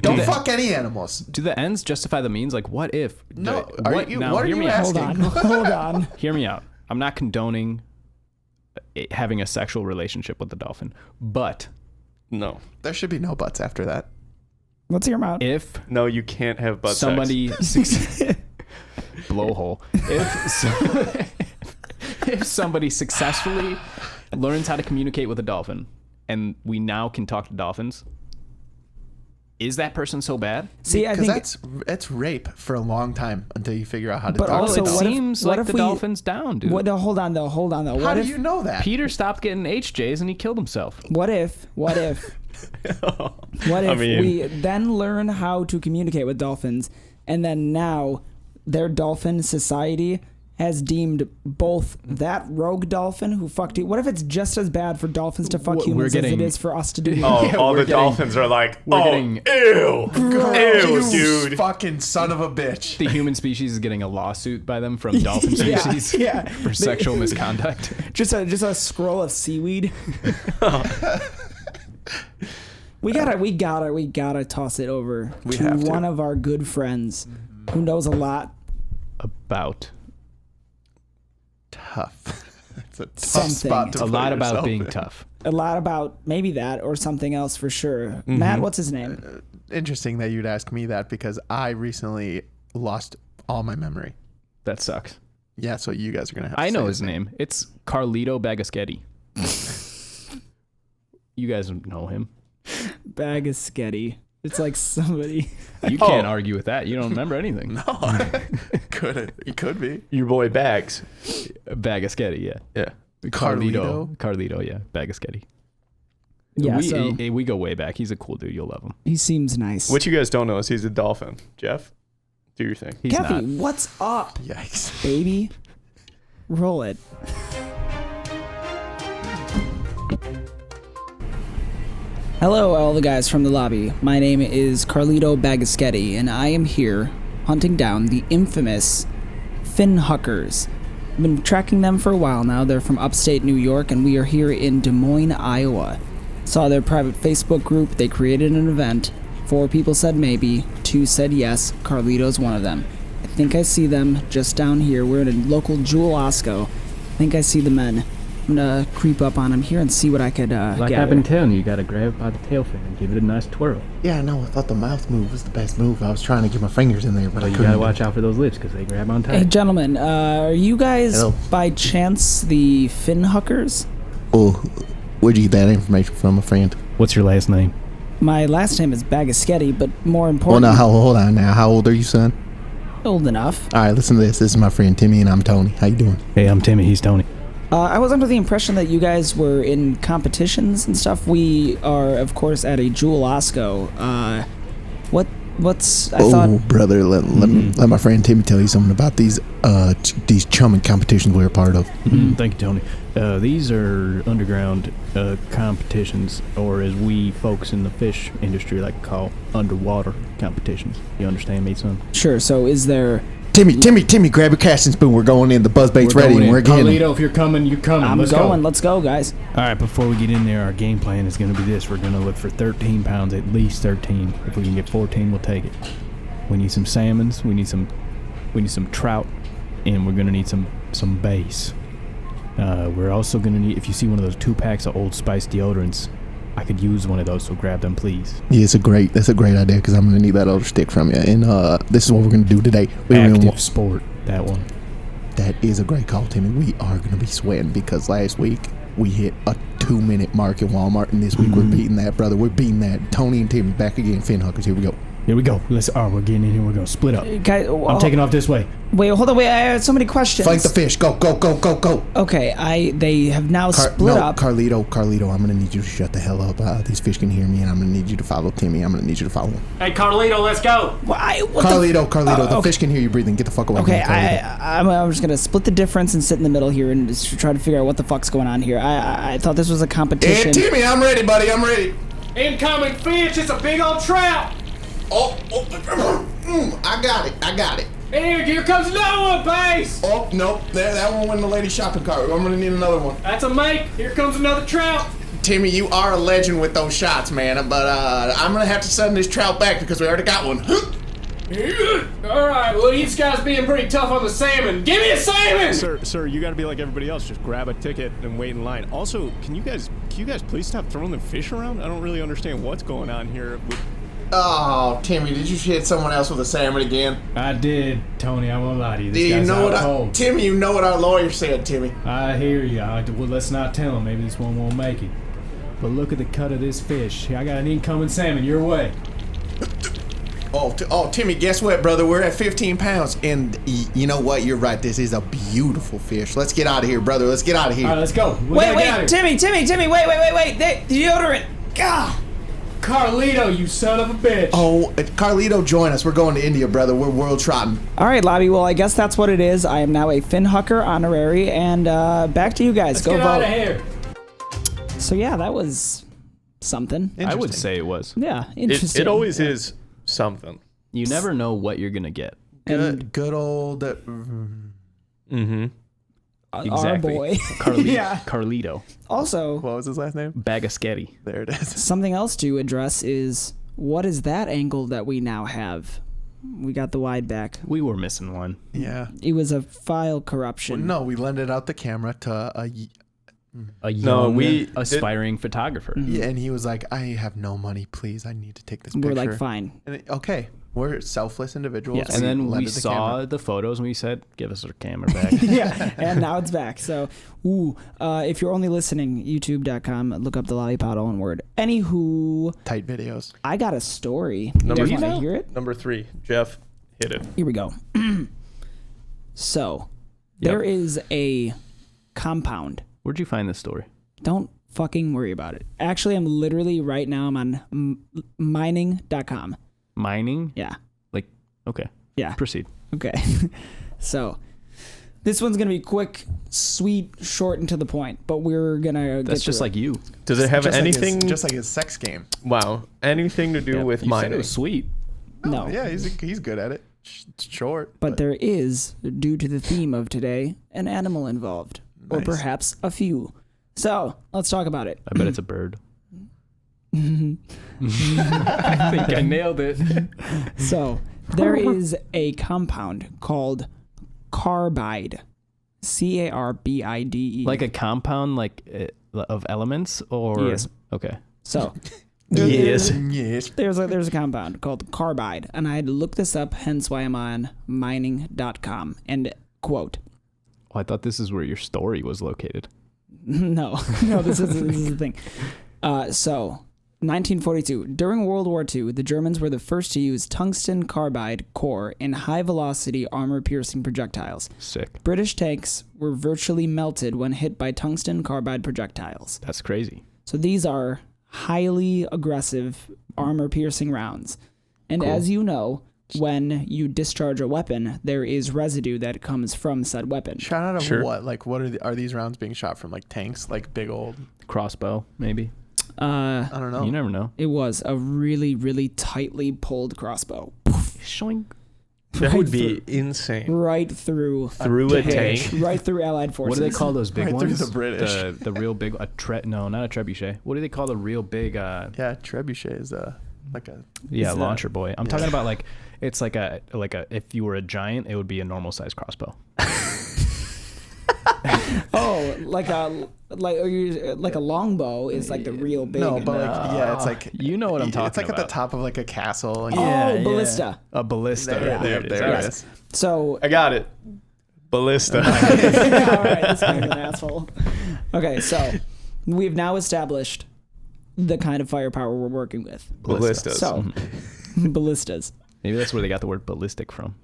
Don't the- fuck any animals. Do the ends justify the means? Like, what if? No, what are hear you me out. asking? Hold on. Hear me out. I'm not condoning having a sexual relationship with the dolphin, but No. There should be no buts after that. Let's hear him out. if No, you can't have butt somebody blowhole, if somebody successfully learns how to communicate with a dolphin, and we now can talk to dolphins, is that person so bad? See, I Because think. that's rape for a long time until you figure out how to But talk also, to it what if- seems what like if the we- dolphin's down, dude. Hold on though. How What do if? you know that? Peter stopped getting HJs and he killed himself. What if? What if I mean- we then learn how to communicate with dolphins, and then now their dolphin society has deemed both that rogue dolphin who fucked you. What if it's just as bad for dolphins to fuck We're humans as it getting- is for us to do? Oh, Yeah, all we're the getting- dolphins are like, we're oh, getting- ew, ew, You dude. fucking son of a bitch. The human species is getting a lawsuit by them from dolphin Yeah, species yeah. for sexual misconduct. Just a scroll of seaweed. We gotta toss it over We to have to. one of our good friends who knows a lot. About Tough. It's a tough Something. spot to a put lot about yourself being in. tough. A lot about maybe that or something else for sure. Matt, what's his name? Interesting that you'd ask me that because I recently lost all my memory. That sucks. Yeah, so you guys are gonna have to I know say his name. It's Carlito Bagaschetti. You guys know him. Bag of sketty. It's like somebody. You can't argue with that. You don't remember anything. No, he could be. Your boy Bags. Bagaschetti, yeah. Yeah. Carlito, yeah. Bagaschetti. Yeah, so we go way back. He's a cool dude. You'll love him. he seems nice. What you guys don't know is he's a dolphin. Jeff, do your thing. He's Kathy, not. what's up, Yikes. baby? Roll it. Hello, all the guys from the lobby. My name is Carlito Bagaschetti, and I am here hunting down the infamous fin huckers. been tracking them for a while now. They're from upstate New York, and we are here in Des Moines, Iowa. Saw their private Facebook group. They created an event. 4 people said maybe, 2 said yes. Carlito's one of them. I think I see them just down here. We're in a local Jewel Osco. I think I see the men. I'm gonna creep up on them here and see what I could Like gather. I've been telling you, you gotta grab it by the tail fin and give it a nice twirl. Yeah, I know. I thought the mouth move was the best move. I was trying to get my fingers in there, but I You couldn't. gotta watch out for those lips because they grab on Hey, tight. gentlemen, are you guys Hello. by chance the fin huckers? Oh, where'd you get that information from, my friend? What's your last name? My last name is Bagaschetti, but more Oh, important, no, hold on now. How old are you, son? old enough. All right, listen to this. This is my friend Timmy, and I'm Tony. How you doing? Hey, I'm Timmy. He's Tony. I was under the impression that you guys were in competitions and stuff. We are, of course, at a Jewel Osco. What's I thought? Brother, let my friend Timmy tell you something about these chumming competitions we're a part of. Thank you, Tony. These are underground competitions, or as we folks in the fish industry like to call underwater competitions. You understand me, son? Sure. So, is there? Timmy, grab a casting spoon. We're going in. The buzzbait's ready, and we're getting. Carlito, if you're coming, you're coming. I'm Let's going. go. Let's go, guys. All right, before we get in there, our game plan is going to be this. We're going to look for 13 pounds, at least 13. If we can get 14, we'll take it. We need some salmons. We need some trout, and we're going to need some bass. We're also going to need, if you see one of those 2 packs of Old Spice deodorants, I could use one of those, so grab them, please. Yeah, that's a great idea because I'm gonna need that other stick from you. And this is what we're gonna do today. Active sport, that one. That is a great call, Timmy. We are gonna be sweating because last week we hit a 2-minute mark at Walmart, and this week we're beating that, brother. We're beating that. Tony and Timmy back again. Fin hookers. Here we go. Here we go. We're getting in here. We're going to split up. Guys, I'm taking off this way. Wait, hold on. Wait, I have so many questions. Fight the fish. Go. Okay, they have now split up. Carlito, I'm gonna need you to shut the hell up. These fish can hear me, and I'm gonna need you to follow Timmy. I'm gonna need you to follow him. Hey, Carlito, let's go. Carlito, the fish can hear you breathing. Get the fuck away. Okay, from me, Carlito. I'm just gonna split the difference and sit in the middle here and just try to figure out what the fuck's going on here. I thought this was a competition. Hey, Timmy, I'm ready, buddy. I'm ready. Incoming fish. It's a big old trout. I got it. Here comes another one, Base. Oh, nope. That one went in the lady shopping cart. I'm gonna need another one. That's a mate. Here comes another trout. Timmy, you are a legend with those shots, man. But I'm gonna have to send this trout back because we already got one. All right, well, these guys being pretty tough on the salmon. Give me a salmon! Sir, you got to be like everybody else. Just grab a ticket and wait in line. Also, can you guys please stop throwing the fish around? I don't really understand what's going on here. Oh, Timmy, did you hit someone else with a salmon again? I did, Tony. I won't lie to you. Do you know what Timmy, you know what our lawyer said, Timmy. I hear you. Well, let's not tell him. Maybe this one won't make it. But look at the cut of this fish. I got an incoming salmon your way. Oh, Timmy, guess what, brother? We're at 15 pounds. And you know what? You're right. This is a beautiful fish. Let's get out of here, brother. Let's get out of here. All right, let's go. Wait, Timmy, wait, deodorant. God. Carlito, you son of a bitch. Oh, Carlito, join us. We're going to India, brother. We're world trotting. All right, Lobby. Well, I guess that's what it is. I am now a fin hucker honorary, and back to you guys. Let's Go get vote. out of here. So yeah, that was something. I would say it was. Yeah, interesting. It always is something. You never know what you're gonna get. Good old. Exactly. Our boy. Yeah. Carlito. Also, What was his last name? Bagaschetti. There it is. something else to address is what is that angle that we now have? We got the wide back. We were missing one. Yeah. It was a file corruption. No, we lended out the camera to A young, we aspiring photographer. yeah, and he was like, "I have no money, please. I need to take this We're picture." like, fine. And okay, we're selfless individuals. Yes. And then we lended the saw camera. the photos and we said, give us our camera back. Yeah, and now it's back. So, if you're only listening, youtube.com, look up the Lollipop all one word. Anywho, tight videos. I got a story. Number you three. want to hear it? Number 3, Jeff, hit it. Here we go. So, there is a compound. Where'd you find this story? Don't fucking worry about it. Actually, I'm literally right now, I'm on mining.com. Mining? Yeah. Like, okay. Yeah. Proceed. Okay. So, this one's going to be quick, sweet, short, and to the point, but we're going to That's just like you. Does it have anything? just like his sex game. Wow, anything to do with You said it mining? was sweet. No. Yeah, he's good at it. It's short. But there is, due to the theme of today, an animal involved. Or Nice. perhaps a few. So, let's talk about it. I bet it's a bird. I think I nailed it. So, there is a compound called carbide. Carbide. Like a compound, of elements, or Yes. Okay. So, Yes. Yes. there's a compound called carbide, and I had to look this up, hence why I'm on mining.com. And quote, Oh, I thought this is where your story was located. no, this is the thing. So, 1942. During World War II, the Germans were the first to use tungsten carbide core in high-velocity armor-piercing projectiles. Sick. British tanks were virtually melted when hit by tungsten carbide projectiles. That's crazy. So these are highly aggressive armor-piercing rounds. And as you know, when you discharge a weapon, there is residue that comes from said weapon. Shot out of Sure. what? Like, what are these rounds being shot from? Like tanks? Like big old? Crossbow, maybe. I don't know. You never know. It was a really, really tightly pulled crossbow. Showing. That would be insane. Right through Through a tank. right through Allied forces. What do they call those big Right through ones? the British. The real big no, not a trebuchet. What do they call the real big Yeah, trebuchet is like a. yeah, Is that- launcher boy. I'm talking about it's like a if you were a giant, it would be a normal size crossbow. Oh, like a longbow is like the real big. No, but yeah, it's like You know what I'm talking It's like about. at the top of like a castle. And Oh, ballista. A ballista. There it is. So I got it. Ballista. all right, this guy's an asshole. Okay, so we've now established the kind of firepower we're working with. Ballistas. So ballistas. Maybe that's where they got the word ballistic from.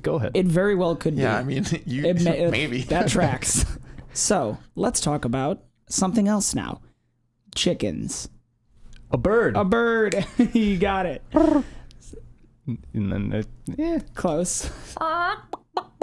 Go ahead. It very well could be. Yeah, I mean, maybe that tracks. So let's talk about something else now. Chickens. A bird. A bird. You got it. And then Close.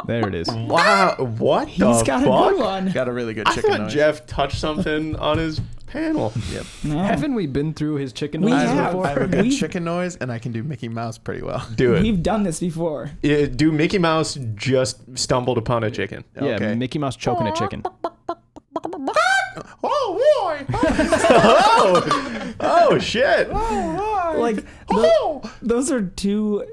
there it is. Wow. What He's the got fuck? a good one. got a really good I chicken thought noise. Jeff touched something on his panel. Yep. No. Haven't we been through his chicken We noises have. before? I have a good We- chicken noise, and I can do Mickey Mouse pretty well. Do it. We've done this before. Do Mickey Mouse just stumbled upon a chicken? Yeah, Okay. Mickey Mouse choking a chicken. Oh boy! Oh shit! Like those are two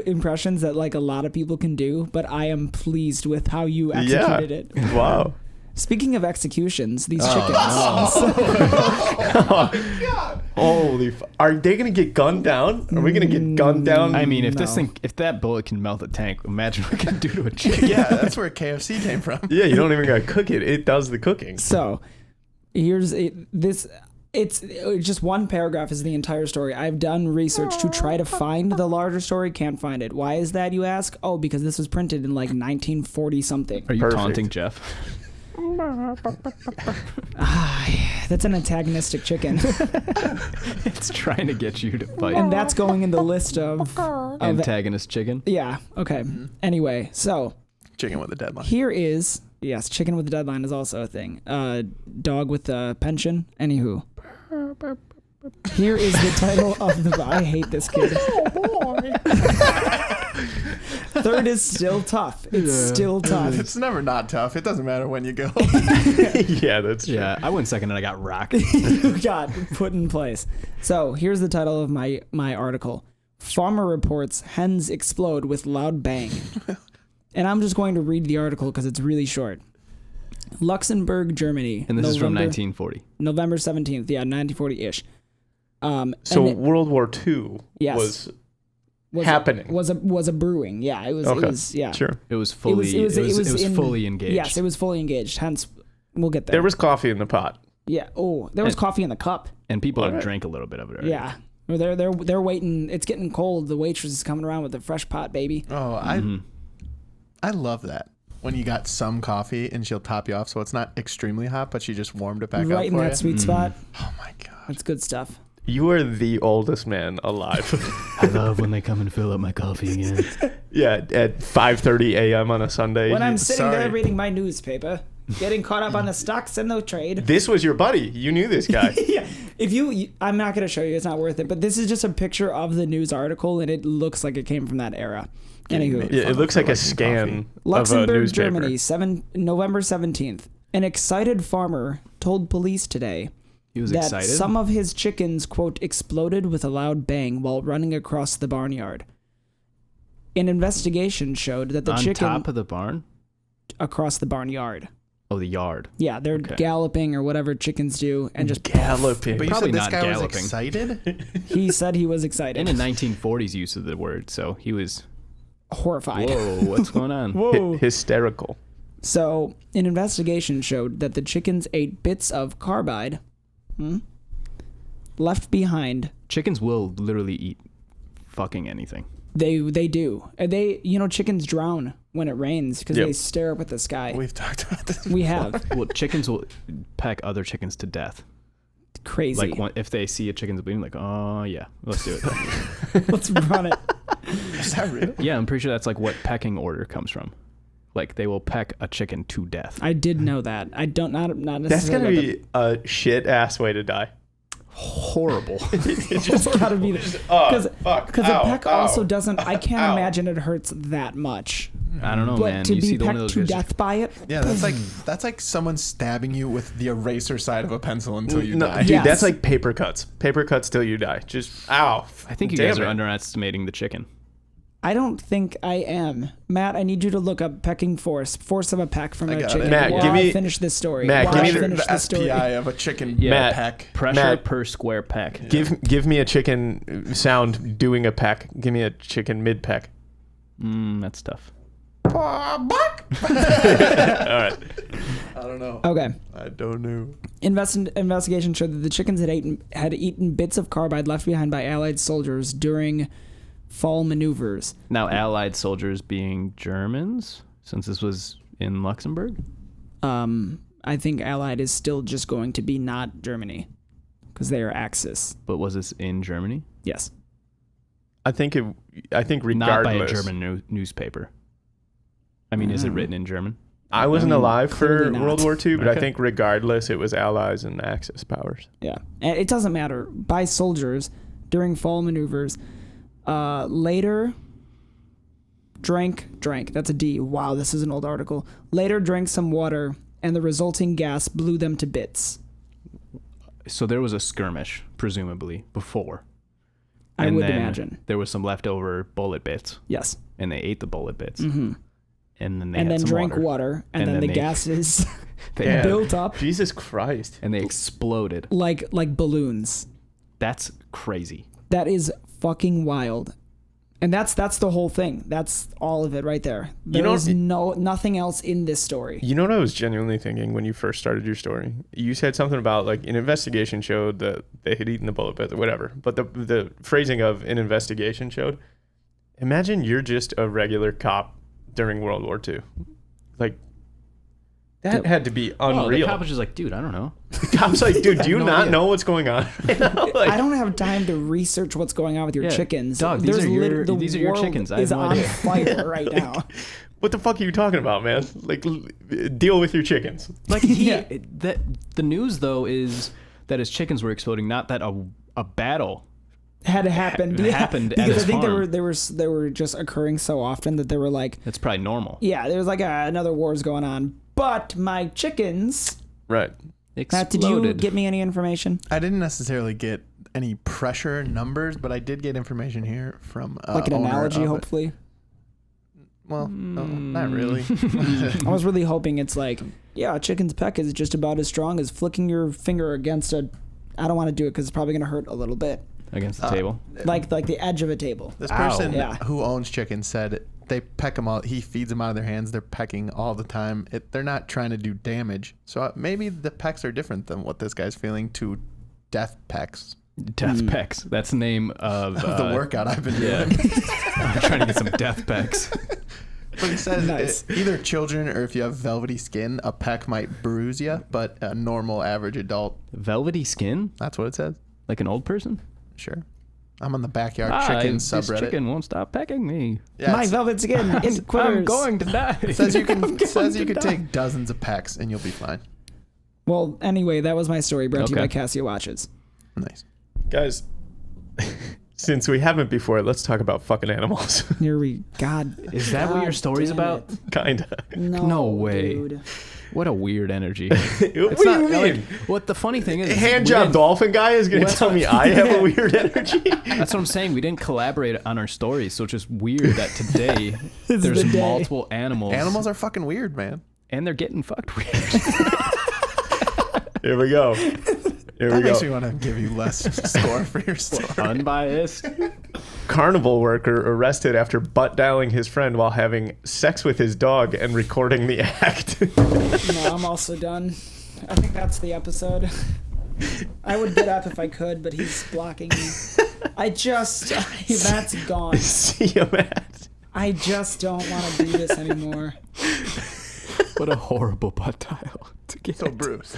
impressions that like a lot of people can do, but I am pleased with how you executed it. Wow. Speaking of executions, these Oh, chickens. Holy! Are they gonna get gunned down? Are we gonna get gunned down? I mean, if No. if that bullet can melt a tank, imagine what it can do to a chicken. Yeah, that's where KFC came from. yeah, you don't even gotta cook it. It does the cooking. So here's this. It's just one paragraph is the entire story. I've done research to try to find the larger story. Can't find it. Why is that, you ask? Oh, because this was printed in like 1940 something. Are you Perfect. taunting Jeff? That's an antagonistic chicken. It's trying to get you to fight. And that's going in the list of Antagonist chicken. yeah, okay. Anyway, so Chicken with a deadline. here is yes, chicken with a deadline is also a thing. Dog with a pension. Anywho, here is the title of the. I hate this kid. Third is still tough. It's still tough. It's never not tough. It doesn't matter when you go. Yeah, that's true. Yeah, I went second and I got rocked. You got put in place. So here's the title of my article. Farmer reports hens explode with loud bang. And I'm just going to read the article because it's really short. Luxembourg, Germany. And this is from November 1940. 17th. Yeah, 1940-ish. So and it World War II Yes. was happening. Was a brewing. Yeah, it was. Okay. It was. Yeah. Sure. It was fully. It was in- fully engaged. Yes, it was fully engaged. Hence, we'll get there. There was coffee in the pot. Yeah. Oh, there was And- coffee in the cup. and people have Alright. drank a little bit of it already. Yeah. Well, they're waiting. It's getting cold. The waitress is coming around with a fresh pot, baby. Oh, I love that. When you got some coffee and she'll top you off, so it's not extremely hot, but she just warmed it back up Right in for that you. sweet spot. Oh my god. That's good stuff. You are the oldest man alive. I love when they come and fill up my coffee again. Yeah, at 5:30 a.m. on a Sunday. When I'm sitting there sorry. reading my newspaper, getting caught up on the stocks and the trade. This was your buddy. You knew this guy. Yeah. If I'm not going to show you. It's not worth it. But this is just a picture of the news article, and it looks like it came from that era. Anywho, Yeah, it looks like a scan of a Luxembourg, newspaper. Germany, November 17th. An excited farmer told police today He was that excited. some of his chickens, quote, exploded with a loud bang while running across the barnyard. An investigation showed that the on chicken top of the barn. across the barnyard. Oh, the yard. Yeah, they're Okay. galloping or whatever chickens do, and just Galloping. But you Probably said this not guy was galloping. excited? he said he was excited, In the 1940s use of the word, so he was, horrified. whoa, what's going on? Whoa. Hysterical. So, an investigation showed that the chickens ate bits of carbide left behind. Chickens will literally eat fucking anything. They do. And chickens drown when it rains because Yep. they stare up at the sky. We've talked about this. We have. Well, chickens will peck other chickens to death. Crazy. Like if they see a chicken's bleeding, like, oh yeah, let's do it. Let's run it. Is that real? Yeah, I'm pretty sure that's like what pecking order comes from. Like they will peck a chicken to death. I did know that. I don't not necessarily. That's gonna about be a shit ass way to die. Horrible. it's gotta be Fuck. because a Ow, peck ow, also doesn't. I can't ow. imagine it hurts that much. I don't know, But man. to You be see the one of pecked those to guys. death by it. Yeah, that's like someone stabbing you with the eraser side of a pencil until you No, die. dude, Yes. that's like paper cuts. Paper cuts till you die. Just ow. I think you Damn guys are it. underestimating the chicken. I don't think I am. Matt, I need you to look up pecking force of a peck from I a got chicken. it. Matt, while give I me- finish this story. Matt, While give I me the finish the this story. SPI of a chicken Yeah. Matt, peck. Pressure Matt- per square peck. Give me a chicken sound doing a peck. Give me a chicken mid peck. That's tough. All right. I don't know. Okay. I don't know. Investigation showed that the chickens had eaten bits of carbide left behind by Allied soldiers during fall maneuvers. Now, Allied soldiers being Germans, since this was in Luxembourg. I think Allied is still just going to be not Germany because they are Axis. But was this in Germany? Yes. I think regardless. Not by a German newspaper. I mean, is it written in German? I wasn't alive for clearly not. World War II, but I Okay. think regardless, it was Allies and Axis powers. Yeah. And it doesn't matter. By soldiers during fall maneuvers. Later drank. That's a D. Wow, this is an old article. Later drank some water, and the resulting gas blew them to bits. So there was a skirmish, presumably, before. I And would then imagine. There was some leftover bullet bits, Yes. and they ate the bullet bits. And then they And had then some drank water, and then the they- gases they Yeah. built up Jesus Christ. and they exploded. like balloons. That's crazy. That is fucking wild. And that's the whole thing. That's all of it right there. There know- is nothing else in this story. You know what I was genuinely thinking when you first started your story? You said something about like an investigation showed that they had eaten the bullet bits or whatever. But the phrasing of an investigation showed, imagine you're just a regular cop during World War II. Like, that had to be Oh, the unreal. cop was just like, dude, I don't know. The cop's like, dude, do you no not idea. know what's going on? You know, like, I don't have time to research what's going on with your Yeah, chickens. dog, these are your- the these are your world chickens. I have is no on idea. fire right now. what the fuck are you talking about, man? Like, deal with your chickens. Like the news though is that his chickens were exploding, not that a battle. Had happened. happened at because his I think farm. they were just occurring so often that they were like, That's probably normal. yeah, there's like another war's going on, but my chickens. Right. Matt, did you get me any information? I didn't necessarily get any pressure numbers, but I did get information here from Like an owner analogy, of it. hopefully. Well, no, not really. I was really hoping it's like, yeah, a chicken's peck is just about as strong as flicking your finger against a. I don't want to do it because it's probably going to hurt a little bit. Against the table. Like the edge of a table. This Ow. person Yeah. who owns chickens said they peck them all. He feeds them out of their hands. They're pecking all the time. They're not trying to do damage. So maybe the pecks are different than what this guy's feeling to death pecks. Death pecks. That's the name of The workout I've been Yeah. doing. I'm trying to get some death pecks. But he says Nice. either children or if you have velvety skin, a peck might bruise you, but a normal average adult, Velvety skin? that's what it says. Like an old person? Sure. I'm on the backyard This chicken subreddit. chicken won't stop pecking me. Yeah, My velvet skin in I'm quivers. going to die. it says you can take dozens of pecks and you'll be fine. Well, anyway, that was my story brought to you Okay. by Casio Watches. Nice. Guys, since we haven't before, let's talk about fucking animals. Here we God. Is that what your story's damn about? it. Kinda. No way. Dude. What a weird energy. What do you not, mean? like, what the funny thing is, Hand we job didn't- dolphin guy is going to tell me I have a weird energy? That's what I'm saying. We didn't collaborate on our stories, so it's just weird that today It's there's the day. multiple animals. Animals are fucking weird, man. And they're getting fucked weird. Here we go. Here That we makes me go. want to give you less score for your story. Unbiased. Carnival worker arrested after butt dialing his friend while having sex with his dog and recording the act. No, I'm also done. I think that's the episode. I would get up if I could, but he's blocking me. That's gone. See you, Matt. I just don't want to do this anymore. What a horrible butt dial to get. So Bruce.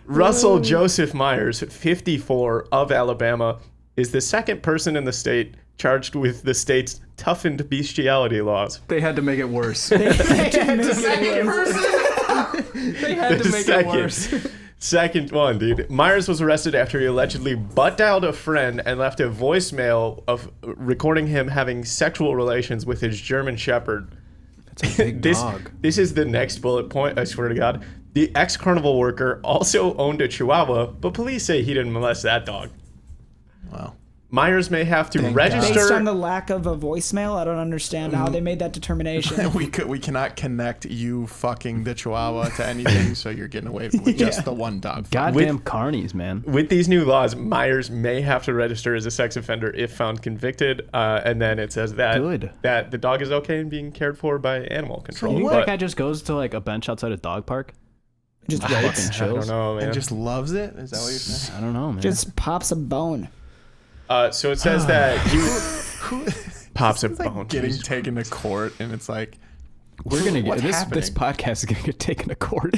Russell Joseph Myers, 54, of Alabama, is the second person in the state charged with the state's toughened bestiality laws. They had to make it worse. The second one, dude. Myers was arrested after he allegedly butt dialed a friend and left a voicemail of recording him having sexual relations with his German Shepherd. That's a big dog. This is the next bullet point, I swear to God. The ex-carnival worker also owned a Chihuahua, but police say he didn't molest that dog. Wow. Myers may have to Thank register. Based on the lack of a voicemail, I don't understand how they made that determination. We cannot connect you fucking the Chihuahua to anything, so you're getting away with just the one dog. Goddamn carnies, man. With these new laws, Myers may have to register as a sex offender if found convicted, and then it says that the dog is okay and being cared for by animal control. You think But that guy just goes to like a bench outside a dog park? Just Fucking waits. I don't chills. know, man. And just loves it? Is that what you're saying? I don't know, man. Just pops a bone. So it says that he pops a It's like bone. getting Jesus. taken to court, and it's like, We're gonna get what's this. happening? This podcast is gonna get taken to court.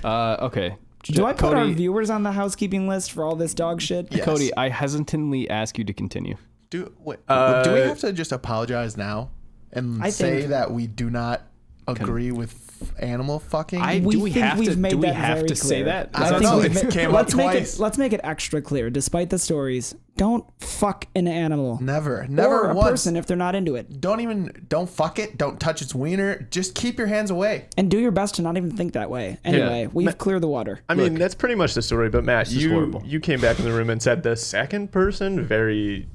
Okay. Do I put our Cody, viewers on the housekeeping list for all this dog shit? Yes. Cody, I hesitantly ask you to continue. do we have to just apologize now and I say think- that we do not agree with animal fucking? We do we think have we've to? made Do we that have very to say clear. that? I don't think know. we've It ma- came let's up make twice. it. Let's make it extra clear. Despite the stories, don't fuck an animal. Never or a once. person if they're not into it. Don't fuck it. Don't touch its wiener. Just keep your hands away. And do your best to not even think that way. Anyway, we've cleared the water. I mean, that's pretty much the story. But Matt, is horrible. you came back in the room and said the second person very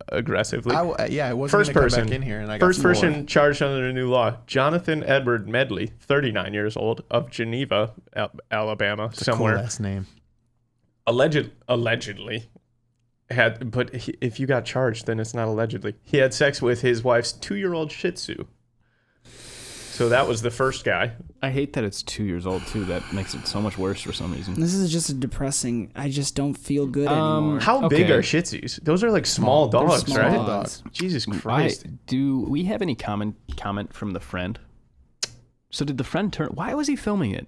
aggressively. I wasn't First gonna person come back in here, and I got first some person more. charged under the new law. Jonathan Edward Medley, 39 years old, of Geneva, Alabama, somewhere. Cool last name. Allegedly had, but if you got charged, then it's not allegedly. He had sex with his wife's 2-year-old Shih Tzu. So that was the first guy. I hate that it's 2 years old too. That makes it so much worse for some reason. This is just a depressing. I just don't feel good anymore. How big Okay. are Shih Tzus? Those are like small They're dogs, small right? dogs. Jesus Christ. Do we have any comment from the friend? So did the friend turn? Why was he filming it?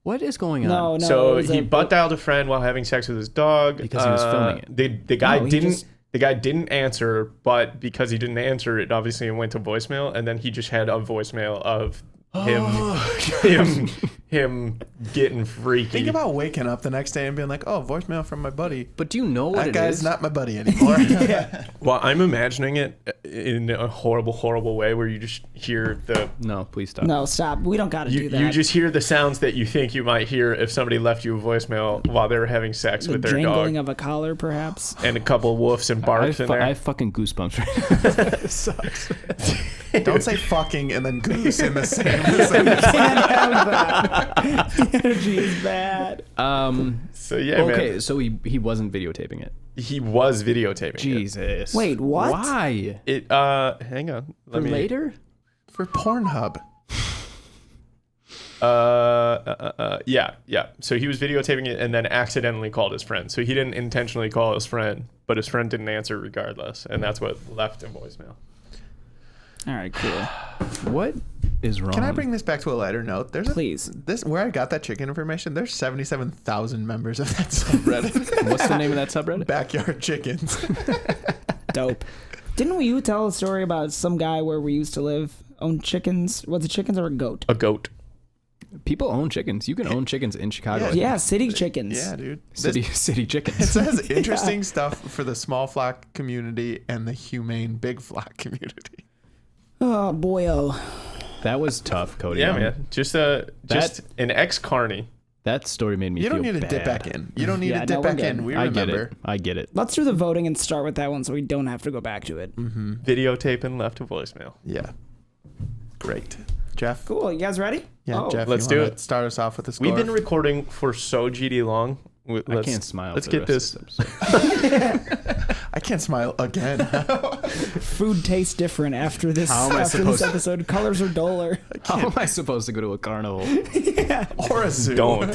What is going on? No, So it was he a- butt dialed a friend while having sex with his dog Because he was filming it. The guy No, he didn't. just- The guy didn't answer, but because he didn't answer, it obviously went to voicemail, and then he just had a voicemail of him getting freaky. Think about waking up the next day and being like, "Oh, voicemail from my buddy." But do you know what That it guy's is? not my buddy anymore. Well, I'm imagining it in a horrible, horrible way where you just hear the No, please stop. No, stop. We don't got to do you that. just hear the sounds that you think you might hear if somebody left you a voicemail while they were having sex the with their jangling dog, of a collar, perhaps. and a couple woofs and barks in there. I have fucking goosebumps right now. It sucks. Don't say fucking and then goose in the same sentence. Can't have that. The energy is bad. So yeah, Okay, man, so he wasn't videotaping it. he was videotaping it. Jesus. Wait, what? Why? It hang on. For later? For Pornhub. Yeah. So he was videotaping it and then accidentally called his friend. So he didn't intentionally call his friend, but his friend didn't answer regardless, and that's what left a voicemail. All right, cool. What? is wrong? Can I bring this back to a lighter note? Please. This where I got that chicken information. There's 77,000 members of that subreddit. What's the name of that subreddit? Backyard chickens. Dope. Didn't you tell a story about some guy where we used to live owned chickens? Was it chickens or a goat? A goat. People own chickens. You can own chickens in Chicago. Yeah, city chickens. Yeah, dude. City It chickens. says interesting stuff for the small flock community and the humane big flock community. Oh boy, oh. That was tough, Cody. Yeah, man. Just an ex-carny. That story made me You feel don't need to bad. dip back in. You don't need Yeah, to dip no, we're back good. in. We I get remember. it. I get it. Let's do the voting and start with that one so we don't have to go back to it. Videotape and left a voicemail. Yeah. Great. Jeff? Cool. You guys ready? Yeah, Oh. Jeff, Let's you do wanna it. Start us off with the score. We've been recording for so GD long. I can't smile. Let's for the get rest this. of this episode. I can't smile again. Food tastes different after this How am I after this supposed to- episode. Colors are duller. How am I supposed to go to a carnival? Or a zoo. Don't.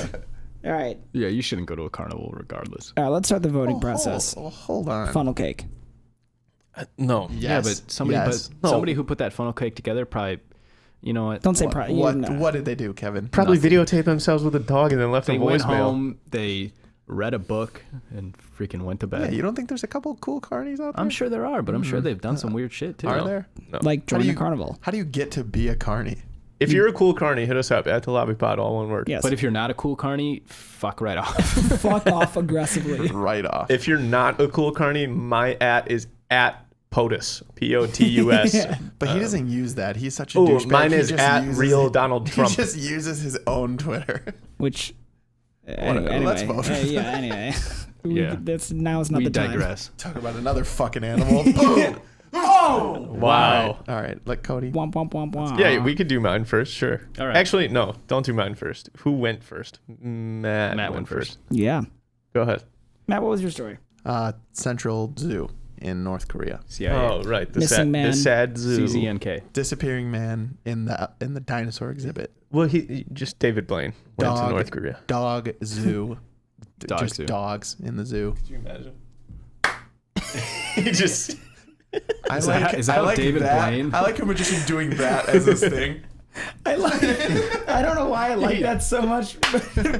All right. Yeah, you shouldn't go to a carnival regardless. All right, let's start the voting process. Hold on. Funnel cake. No. Yes. Yeah, but somebody Yes. somebody who put that funnel cake together probably, you know what? Don't say What, probably. what did they do, Kevin? Probably videotape themselves with a dog and then left They a went voicemail. home, they read a book, and freaking went to Yeah, bed. you don't think there's a couple cool carnies out there? I'm sure there are, but I'm sure they've done some weird shit too. Are there? No. Like How do join you- a carnival. How do you get to be a carny? If you're a cool carny, hit us up at the Lobby Pod, all one word. Yes. But if you're not a cool carny, fuck right off. Fuck off aggressively. Right off. If you're not a cool carny, my is at POTUS. POTUS. Yeah. But he doesn't use that. He's such a Oh, douchebag. mine He is just at uses real it- Donald He Trump. just uses his own Twitter. Which. Whatever, let's vote. Yeah. Anyway. Yeah. Now is not We the time. digress. Talk about another fucking animal. Boom! Oh! Wow. All right, let Cody. Womp womp womp womp. Yeah, we could do mine first, sure. All right. Actually, no, don't do mine first. Who went first? Matt went first. Yeah. Go ahead. Matt, what was your story? Central Zoo in North Korea. CIA. Oh, right. The Missing man. The sad zoo. CZNK. Disappearing man in the dinosaur exhibit. Well, he just David Blaine went to Dog. North Korea. Dog zoo. Dog just zoo. dogs in the zoo. Could you imagine? He just. I Is that- is that how David Blaine- I like a magician doing that as his thing. I like. I don't know why I like that so much,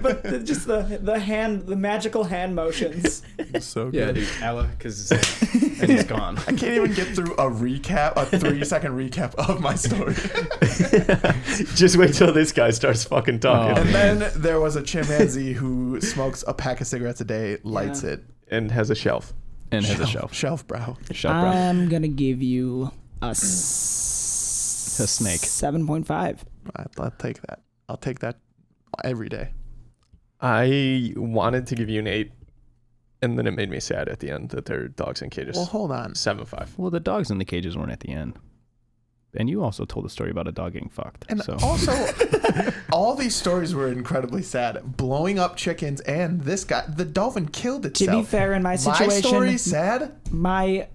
but just the magical hand motions. So good. Yeah, dude. Ella, because and he's gone. I can't even get through a 3-second recap of my story. Just wait till this guy starts fucking talking. And then there was a chimpanzee who smokes a pack of cigarettes a day, lights it. And has a shelf. And has a shelf. Shelf, bro. Shelf, bro. I'm gonna give you a snake. 7.5. I'll take that. I'll take that every day. I wanted to give you an 8, and then it made me sad at the end that they're dogs in cages. Well, hold on. 7.5. Well, the dogs in the cages weren't at the end. And you also told a story about a dog getting fucked. And so also, all these stories were incredibly sad. Blowing up chickens, and this guy, the dolphin killed To itself. be fair, in my my situation, story's sad. my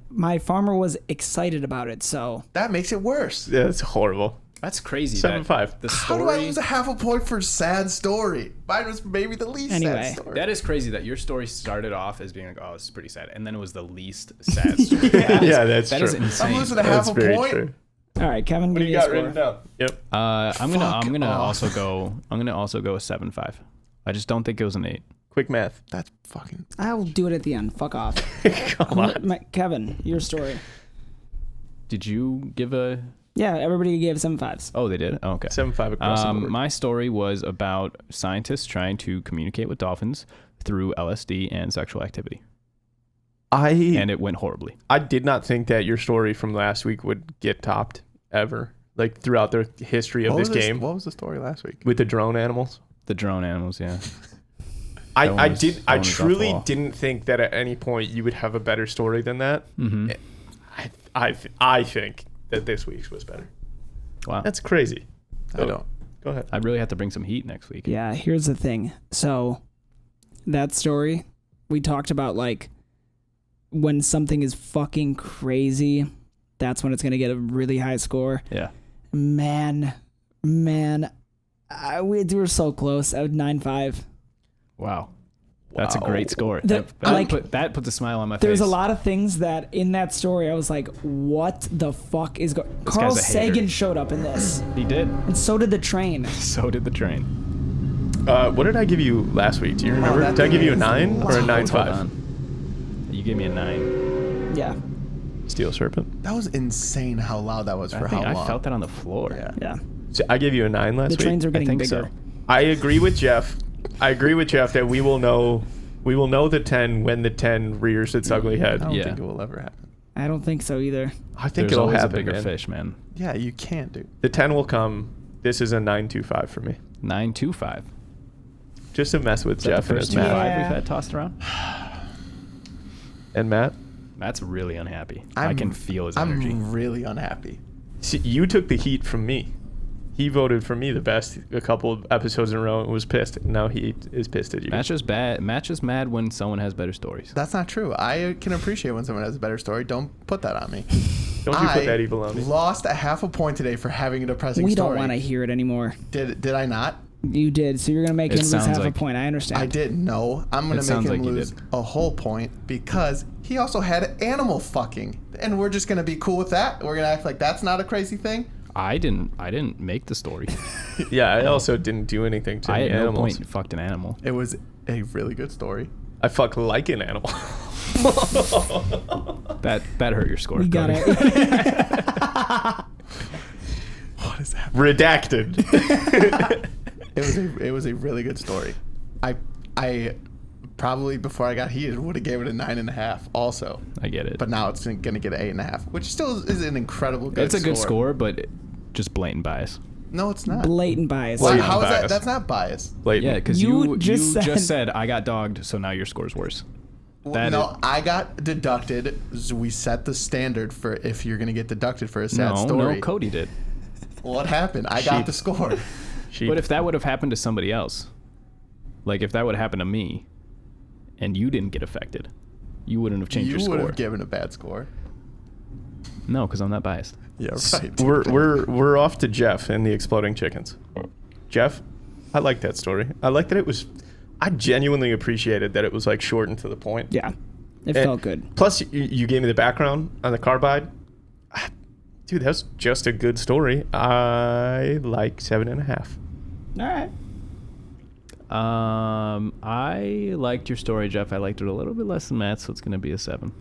farmer was excited about it, so That makes it worse. Yeah, it's horrible. that's crazy. 7.5. The How story. do I lose a half a point for sad story? Mine was maybe the least Anyway. sad story. That is crazy that your story started off as being like, oh, this is pretty sad. And then it was the least sad story. Yeah, that's That true. is insane. I'm losing a half That's a very point. true. all right, Kevin, What give do me you a got score. written down? Yep. I'm gonna off. also go. I'm gonna also go a 7.5. I just don't think it was an 8. Quick math. That's fucking. I will do it at the end. Fuck off. Come on. Kevin, your story. Did you give a? Yeah, everybody gave 7.5s. Oh, they did. Oh, okay. 7.5 across the board. My story was about scientists trying to communicate with dolphins through LSD and sexual activity, and it went horribly. I did not think that your story from last week would get topped ever. Like throughout the history of this game What was the story last week? with the drone animals. The drone animals, yeah. I That one was off the truly wall. didn't think that at any point you would have a better story than that. Mm-hmm. I think that this week's was better. Wow. That's crazy. I don't. Go ahead. I really have to bring some heat next week. Yeah, here's the thing. So, that story, we talked about like when something is fucking crazy, that's when it's gonna get a really high score. Yeah. Man, we were so close. I would 9.5. Wow. That's a great score. Like, that puts a smile on my face. There's a lot of things that in that story I was like, what the fuck is going? Carl guy's a hater. Sagan showed up in this, He did. and so did the train. So did the train. What did I give you last week? Do you remember? that Did I give you a thing 9 or a Hold 9.5? on. You gave me a 9. Yeah, Steel Serpent. That was insane how loud that was for how long. I felt that on the floor. Yeah. yeah. So I gave you a 9 last The week. trains are getting think bigger. so. I agree with Jeff. That we will know the 10 when the 10 rears its ugly head. I don't Yeah. think it will ever happen. I don't think so either. I think There's it'll always happen. a bigger man. fish, man. Yeah, you can't, dude. The 10 will come. This is a 9.25 for me. 9.25. Just to mess with Is that Jeff the and first his 2.5 math. we've had tossed around? And Matt? Matt's really unhappy. I can feel his I'm energy. really unhappy. See, you took the heat from me. He voted for me the best a couple of episodes in a row and was pissed. Now he is pissed at you. Matt's just bad. Matt's just mad when someone has better stories. That's not true. I can appreciate when someone has a better story. Don't put that on me. Don't you put that evil on me. Lost a half a point today for having a depressing We story. don't want to hear it anymore. Did I not? You did, so you're gonna make It him lose sounds half a like- point. I understand. I didn't. No, I'm gonna It make sounds him like you lose did. a whole point because he also had animal fucking, and we're just gonna be cool with that. We're gonna act like that's not a crazy thing. I didn't make the story. Yeah, I also didn't do anything to I any had no animals. point fucked an animal. It was a really good story. I fuck like an animal. That hurt your score. We got Cody. it. What is that? Redacted. It was a really good story. I probably before I got heated would have gave it a 9.5 also, I get it. but now it's gonna get an 8.5, which still is an incredible good. It's a good score, but just blatant bias. No, it's not. Blatant bias. Why, Blatant how is that? bias. That's not bias. Blatant. Yeah, because You you just just said- said I got dogged, so now your score's worse. That No, I got deducted. So we set the standard for if you're gonna get deducted for a sad story. No, Cody did. What happened? I got Sheep. the score. Sheep. But if that would have happened to somebody else, like if that would have happened to me, and you didn't get affected, you wouldn't have changed You your would score. have given a bad score. No, because I'm not biased. Yeah, right. we're off to Jeff and the exploding chickens. Jeff, I like that story. I like that it was. I genuinely appreciated that it was like short and to the point. Yeah, it And felt good. Plus, you gave me the background on the carbide. Dude, that's just a good story. I like 7.5. All right. I liked your story, Jeff. I liked it a little bit less than Matt, so it's gonna be a 7.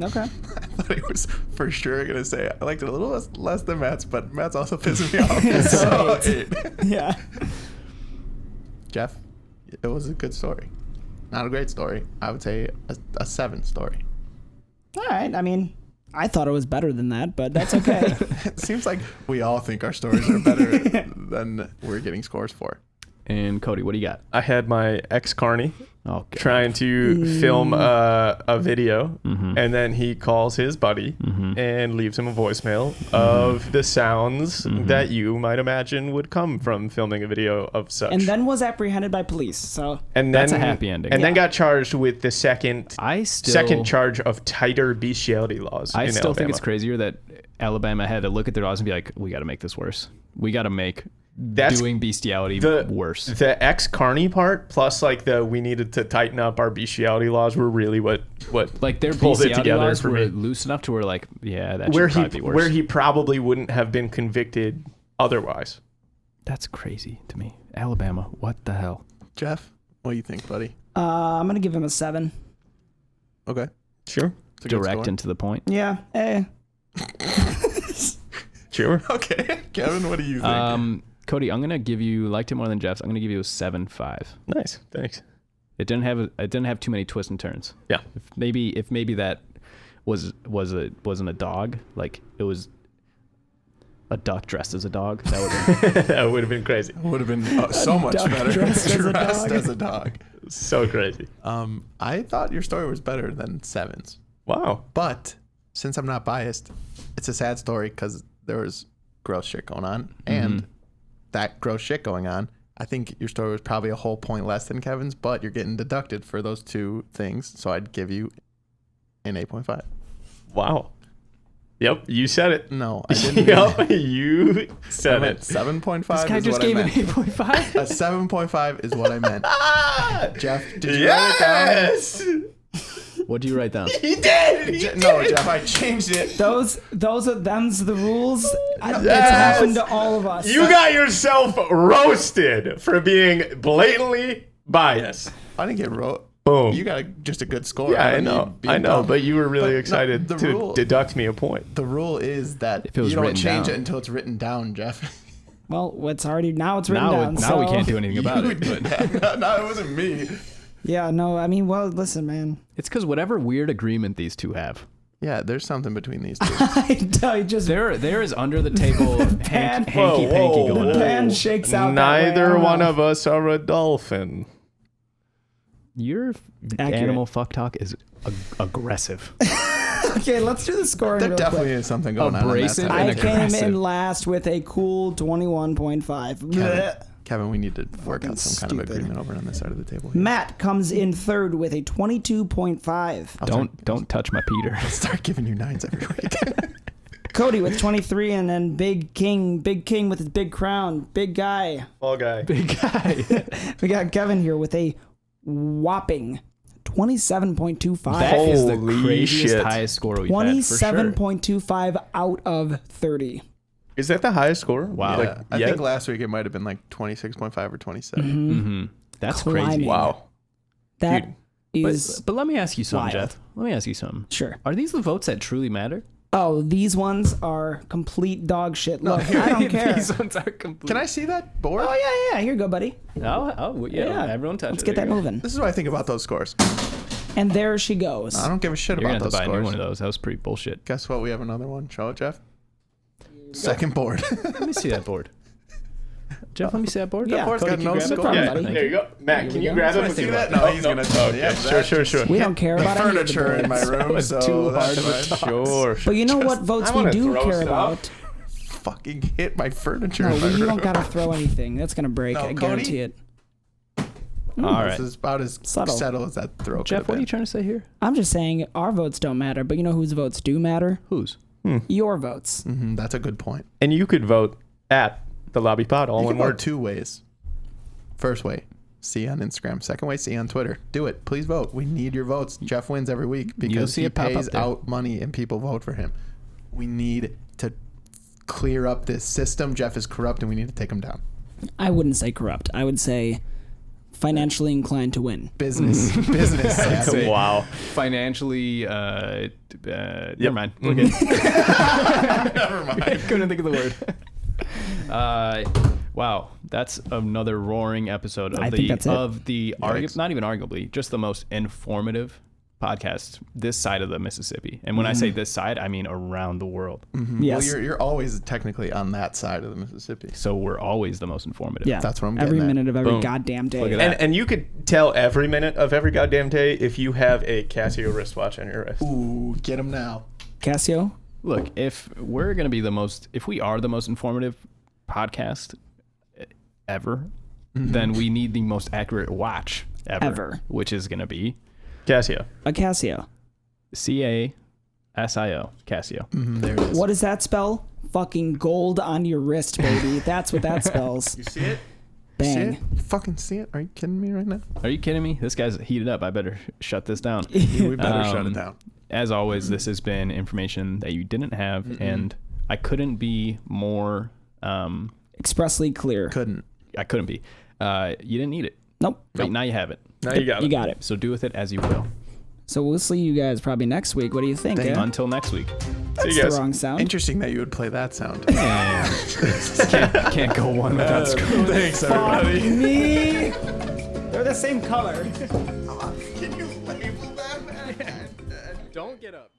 Okay. I thought he was for sure gonna say I liked it a little less than Matt's, but Matt's also pissing me off. So, 8. Yeah. Jeff, it was a good story. Not a great story. I would say a 7 story. All right. I mean, I thought it was better than that, but that's okay. It seems like we all think our stories are better than we're getting scores for. And Cody, what do you got? I had my ex Carney Oh, God. trying to film a video, Mhm. and then he calls his buddy Mhm. and leaves him a voicemail of the sounds that you might imagine would come from filming a video of such. And then was apprehended by police. So And That's then a happy ending. And then Yeah. got charged with the second I still charge of tighter bestiality laws. I in still think Alabama. it's crazier that Alabama had to look at their laws and be like, we got to make this worse. We got to make That's doing bestiality worse. The ex Carney part plus like the we needed to tighten up our bestiality laws were really what Like their pulled it bestiality together laws for were me. loose enough to where like, yeah, that where should he probably be worse. where he probably wouldn't have been convicted otherwise. That's crazy to me. Alabama, what the hell? Jeff, what do you think, buddy? I'm gonna give him a 7. Okay. Sure. It's a good Direct score. and to the point. Yeah. Sure. Okay. Kevin, what do you think? Cody, I'm gonna give you liked it more than Jeff's. I'm gonna give you a 7.5. Nice. Thanks. It didn't have too many twists and turns. Yeah. If maybe that wasn't a dog, like it was a duck dressed as a dog. That would That would have been crazy. Would have been so much duck better dressed as a dog. as a dog. So crazy. I thought your story was better than 7's, Wow. but since I'm not biased, it's a sad story because there was gross shit going on, and that gross shit going on. I think your story was probably a whole point less than Kevin's, but you're getting deducted for those two things, so I'd give you an 8.5. Wow. Yep, you said it. No, I didn't. Yep, you I said meant it. 7.5 This guy is just what I gave an meant. 8.5. A 7.5 is what I meant. Jeff, did you write it down? Yes! What'd you write down? He did! He No, did. Jeff, I changed it. Them's the rules. It's Yes. happened to all of us. You got yourself roasted for being blatantly biased. I didn't get wrote. Boom. You got just a good score. Yeah, I don't know. need being I know, dumb. but you were really But no, excited the to rule- deduct me a point. The rule is that If it was you don't written change down. it until it's written down, Jeff. Well, it's already it's written Now, down. now we so- can't do anything about You it. did But that. No, it wasn't me. Yeah, no. I mean, well, listen, man. it's because whatever weird agreement these two have. Yeah, there's something between these two. I tell you, just There is under the table pan- hanky Whoa, panky whoa, going the on. pan shakes out. that way. I Neither don't one know. of us are a dolphin. Your Accurate. animal fuck talk is aggressive. Okay, let's do the scoring. There real definitely quick. is something going on. Abrasive On that I and side. came aggressive. in last with a cool 21.5. Kevin, we need to work Fucking out some kind of stupid. agreement over on this side of the table. Here. Matt comes in third with a 22.5. Don't touch my Peter. Start giving you 9s every week. Cody with 23, and then Big King with his big crown, big guy. All guy. Big guy. We got Kevin here with a whopping 27.25. That is the Holy craziest shit. highest score we've had for sure. 27.25 out of 30. Is that the highest score? Wow. Yeah, I yet? think last week it might have been like 26.5 or 27. Mm-hmm. That's Climbing. crazy. Wow. That is But let me ask you something, wild. Jeff. Let me ask you something. sure. Are these the votes that truly matter? Oh, these ones are complete dog shit. Look, I don't care. These ones are complete. Can I see that board? Oh yeah. Here you go, buddy. Oh, yeah. Everyone touch Let's it. get There that you go. moving. This is what I think about those scores. And there she goes. I don't give a shit You're about gonna have those to buy a new scores. one of those. That was pretty bullshit. Guess what? We have another one. Show it, Jeff. Second board. Let me see that board. Jeff, let me see that board. Yeah. board's Cody, got can no you grab it? score. Yeah, Thank There you go. Matt, Here can we you go. grab it? Let's See see that? No, he's gonna. Okay, Yeah, sure. We don't care The about any of the furniture in my boards. room, was so too that's hard of a fine. Sure. But you know what votes I we wanna do throw care stuff. about? Fucking hit my furniture. No, in my you room. don't gotta throw anything. That's gonna break. No, I Cody? guarantee it. All right. This is about as Subtle. settled as that throw. Jeff, what are you trying to say here? I'm just saying our votes don't matter, but you know whose votes do matter? Whose? Your votes. That's a good point. And you could vote at the Lobby Pod, all You one can vote word. 2 ways. First way, see on Instagram. Second way, see on Twitter. Do it. Please vote. We need your votes. Jeff wins every week because see he it pop up pays there. out money and people vote for him. We need to clear up this system. Jeff is corrupt and we need to take him down. I wouldn't say corrupt. I would say financially inclined to win. Business. Business. savvy. Wow. Financially, never mind. We're good. Never mind. Couldn't think of the word. Wow, that's another roaring episode of I think that's it. Yikes. not even arguably, just the most informative podcast this side of the Mississippi. And when I say this side, I mean around the world. Yes. Well, you're always technically on that side of the Mississippi. So we're always the most informative. yeah. That's what I'm Every getting at. minute of every Boom. goddamn day. Look at that. And you could tell every minute of every goddamn day if you have a Casio wristwatch on your wrist. Ooh, get him now. Casio? Look, if we're gonna be if we are the most informative podcast ever, then we need the most accurate watch ever. Which is gonna be Casio. A Casio. CASIO, Casio. There it is. What does that spell? Fucking gold on your wrist, baby. That's what that spells. You see it? Bang. See it? You fucking see it? Are you kidding me right now? Are you kidding me? This guy's heated up. I better shut this down. We better shut it down. As always, this has been information that you didn't have, and I couldn't be more. Expressly clear. Couldn't. I couldn't be. You didn't need it, Nope. but now you have it. Now you got it. You got it. So do with it as you will. So we'll see you guys probably next week. What do you think? Thank Eh? Until next week. That's you the guys. wrong sound. Interesting that you would play that sound. Can't go one without screwing. Thanks, everybody. Me. They're the same color. Can you label that, man? Don't get up.